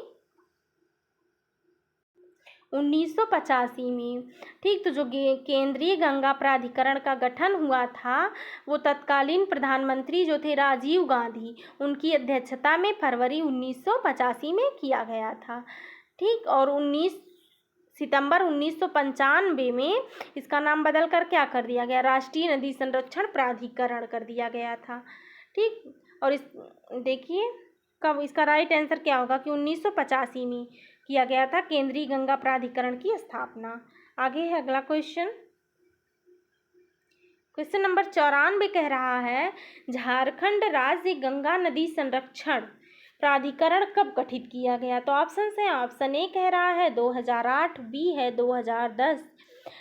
1985 में। ठीक, तो जो केंद्रीय गंगा प्राधिकरण का गठन हुआ था वो तत्कालीन प्रधानमंत्री जो थे राजीव गांधी, उनकी अध्यक्षता में फरवरी 1985 में किया गया था। ठीक, और 19 सितंबर 1995 में इसका नाम बदल कर क्या कर दिया गया? राष्ट्रीय नदी संरक्षण प्राधिकरण कर दिया गया था। ठीक, और इस देखिए कब, इसका राइट आंसर क्या होगा कि 1985 में किया गया था केंद्रीय गंगा प्राधिकरण की स्थापना। आगे है अगला क्वेश्चन। क्वेश्चन नंबर 94 कह रहा है झारखंड राज्य गंगा नदी संरक्षण प्राधिकरण कब गठित किया गया? तो ऑप्शन है, ऑप्शन ए कह रहा है 2008, बी है 2010,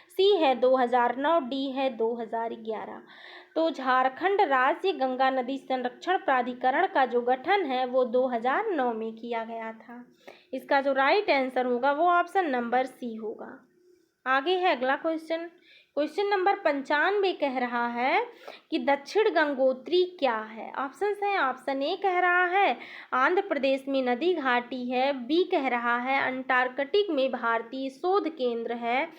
सी है 2009, डी है 2011। तो झारखंड राज्य गंगा नदी संरक्षण प्राधिकरण का जो गठन है वो 2009 में किया गया था। इसका जो राइट आंसर होगा वो ऑप्शन नंबर सी होगा। आगे है अगला क्वेश्चन। क्वेश्चन नंबर 95 कह रहा है कि दक्षिण गंगोत्री क्या है? ऑप्शन है, ऑप्शन ए कह रहा है आंध्र प्रदेश में नदी घाटी है, बी कह रहा है अंटार्कटिक में भारतीय शोध केंद्र है,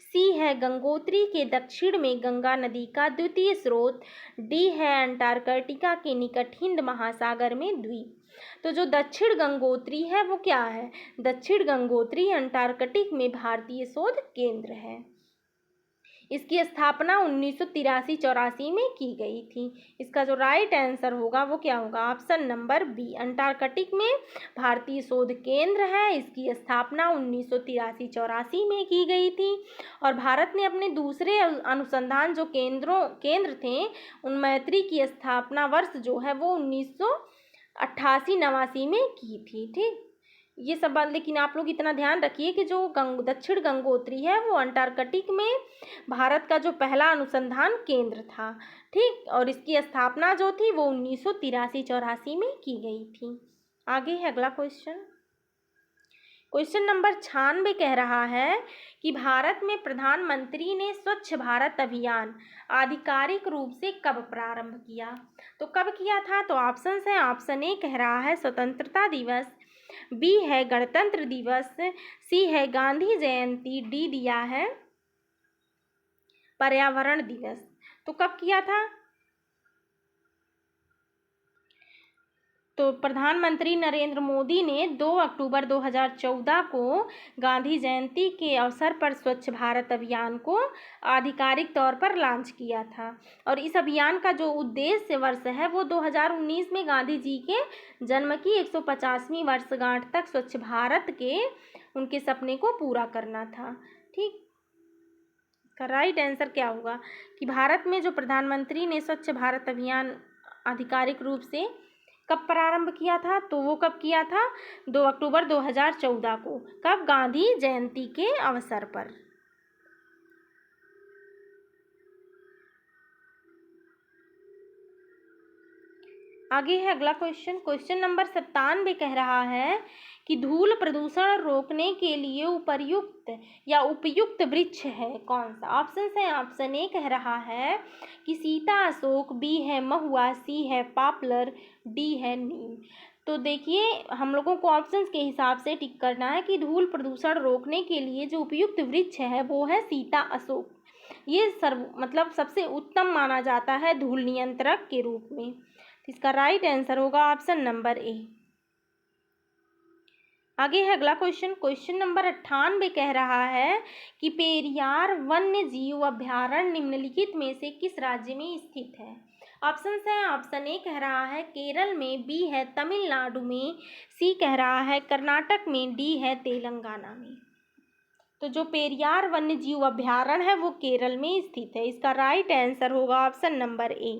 सी है गंगोत्री के दक्षिण में गंगा नदी का द्वितीय स्रोत, डी है अंटार्कटिका के निकट हिंद महासागर में द्वीप। तो जो दक्षिण गंगोत्री है वो क्या है? दक्षिण गंगोत्री अंटार्कटिक में भारतीय शोध केंद्र है। इसकी स्थापना 1983-84 में की गई थी। इसका जो राइट आंसर होगा वो क्या होगा? ऑप्शन नंबर बी, अंटार्कटिक में भारतीय शोध केंद्र है। इसकी स्थापना 1983-84 में की गई थी, और भारत ने अपने दूसरे अनुसंधान जो केंद्र थे उन मैत्री की स्थापना वर्ष जो है वो 1988-89 में की थी। ठीक, ये सब बात, लेकिन आप लोग इतना ध्यान रखिए कि जो दक्षिण गंगोत्री है वो अंटार्कटिक में भारत का जो पहला अनुसंधान केंद्र था। ठीक, और इसकी स्थापना जो थी वो 1983-84 में की गई थी। आगे है अगला क्वेश्चन। क्वेश्चन नंबर 96 कह रहा है कि भारत में प्रधानमंत्री ने स्वच्छ भारत अभियान आधिकारिक रूप से कब प्रारंभ किया? तो कब किया था? तो ऑप्शन है, ऑप्शन ए कह रहा है स्वतंत्रता दिवस, बी है गणतंत्र दिवस, सी है गांधी जयंती, डी दिया है पर्यावरण दिवस। तो कब किया था? तो प्रधानमंत्री नरेंद्र मोदी ने 2 अक्टूबर 2014 को गांधी जयंती के अवसर पर स्वच्छ भारत अभियान को आधिकारिक तौर पर लॉन्च किया था, और इस अभियान का जो उद्देश्य वर्ष है वो 2019 में गांधी जी के जन्म की 150वीं वर्षगांठ तक स्वच्छ भारत के उनके सपने को पूरा करना था। ठीक, का राइट आंसर क्या होगा कि भारत में जो प्रधानमंत्री ने स्वच्छ भारत अभियान आधिकारिक रूप से कब प्रारंभ किया था? तो वो कब किया था? 2 अक्टूबर 2014 को। कब? गांधी जयंती के अवसर पर। आगे है अगला क्वेश्चन। क्वेश्चन नंबर 97 कह रहा है कि धूल प्रदूषण रोकने के लिए उपर्युक्त या उपयुक्त वृक्ष है कौन सा? ऑप्शन है। ऑप्शन ए कह रहा है कि सीता अशोक, बी है महुआ, सी है पॉपुलर, डी है नीम। तो देखिए, हम लोगों को ऑप्शंस के हिसाब से टिक करना है कि धूल प्रदूषण रोकने के लिए जो उपयुक्त वृक्ष है वो है सीता अशोक। ये मतलब सबसे उत्तम माना जाता है धूल नियंत्रक के रूप में। इसका राइट आंसर होगा ऑप्शन नंबर ए। आगे है अगला क्वेश्चन। क्वेश्चन नंबर 98 कह रहा है कि पेरियार वन्य जीव अभ्यारण्य निम्नलिखित में से किस राज्य में स्थित है? ऑप्शन है। ऑप्शन ए कह रहा है केरल में, बी है तमिलनाडु में, सी कह रहा है कर्नाटक में, डी है तेलंगाना में। तो जो पेरियार वन्य जीव अभ्यारण्य है वो केरल में स्थित है। इसका राइट आंसर होगा ऑप्शन नंबर ए।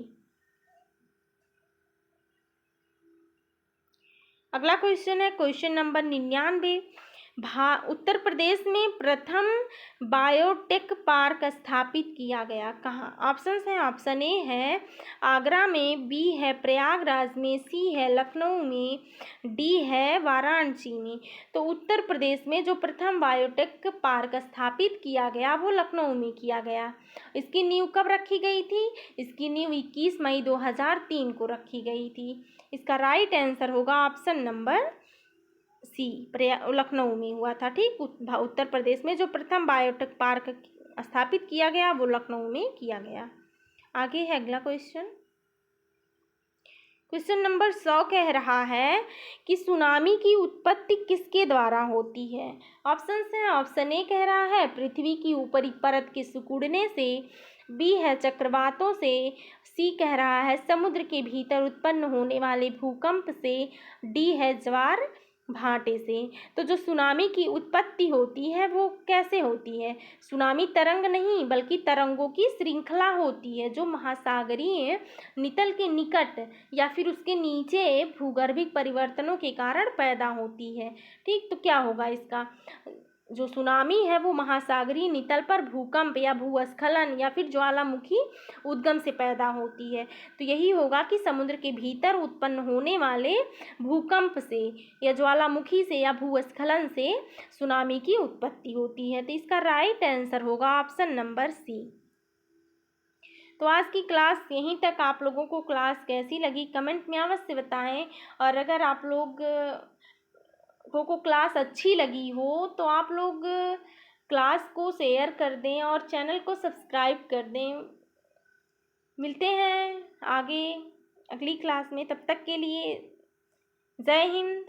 अगला क्वेश्चन है क्वेश्चन नंबर 99। उत्तर प्रदेश में प्रथम बायोटेक पार्क स्थापित किया गया कहाँ? ऑप्शन है। ऑप्शन ए है आगरा में, बी है प्रयागराज में, सी है लखनऊ में, डी है वाराणसी में। तो उत्तर प्रदेश में जो प्रथम बायोटेक पार्क स्थापित किया गया वो लखनऊ में किया गया। इसकी नींव कब रखी गई थी? इसकी नींव 21 मई 2003 को रखी गई थी। इसका राइट आंसर होगा ऑप्शन नंबर सी, लखनऊ में हुआ था। ठीक, उत्तर प्रदेश में जो प्रथम बायोटेक पार्क स्थापित किया गया वो लखनऊ में किया गया। आगे है अगला क्वेश्चन। क्वेश्चन नंबर 100 कह रहा है कि सुनामी की उत्पत्ति किसके द्वारा होती है? ऑप्शन है। ऑप्शन ए कह रहा है पृथ्वी की ऊपरी परत के सिकुड़ने से, बी है चक्रवातों से, सी कह रहा है समुद्र के भीतर उत्पन्न होने वाले भूकंप से, डी है ज्वार भाटे से। तो जो सुनामी की उत्पत्ति होती है वो कैसे होती है? सुनामी तरंग नहीं बल्कि तरंगों की श्रृंखला होती है जो महासागरीय नितल के निकट या फिर उसके नीचे भूगर्भिक परिवर्तनों के कारण पैदा होती है। ठीक, तो क्या होगा इसका? जो सुनामी है वो महासागरीय नितल पर भूकंप या भूस्खलन या फिर ज्वालामुखी उद्गम से पैदा होती है। तो यही होगा कि समुद्र के भीतर उत्पन्न होने वाले भूकंप से या ज्वालामुखी से या भूस्खलन से सुनामी की उत्पत्ति होती है। तो इसका राइट आंसर होगा ऑप्शन नंबर सी। तो आज की क्लास यहीं तक। आप लोगों को क्लास कैसी लगी कमेंट में अवश्य बताएं। और अगर आप लोग को क्लास अच्छी लगी हो तो आप लोग क्लास को शेयर कर दें और चैनल को सब्सक्राइब कर दें। मिलते हैं आगे अगली क्लास में, तब तक के लिए जय हिंद।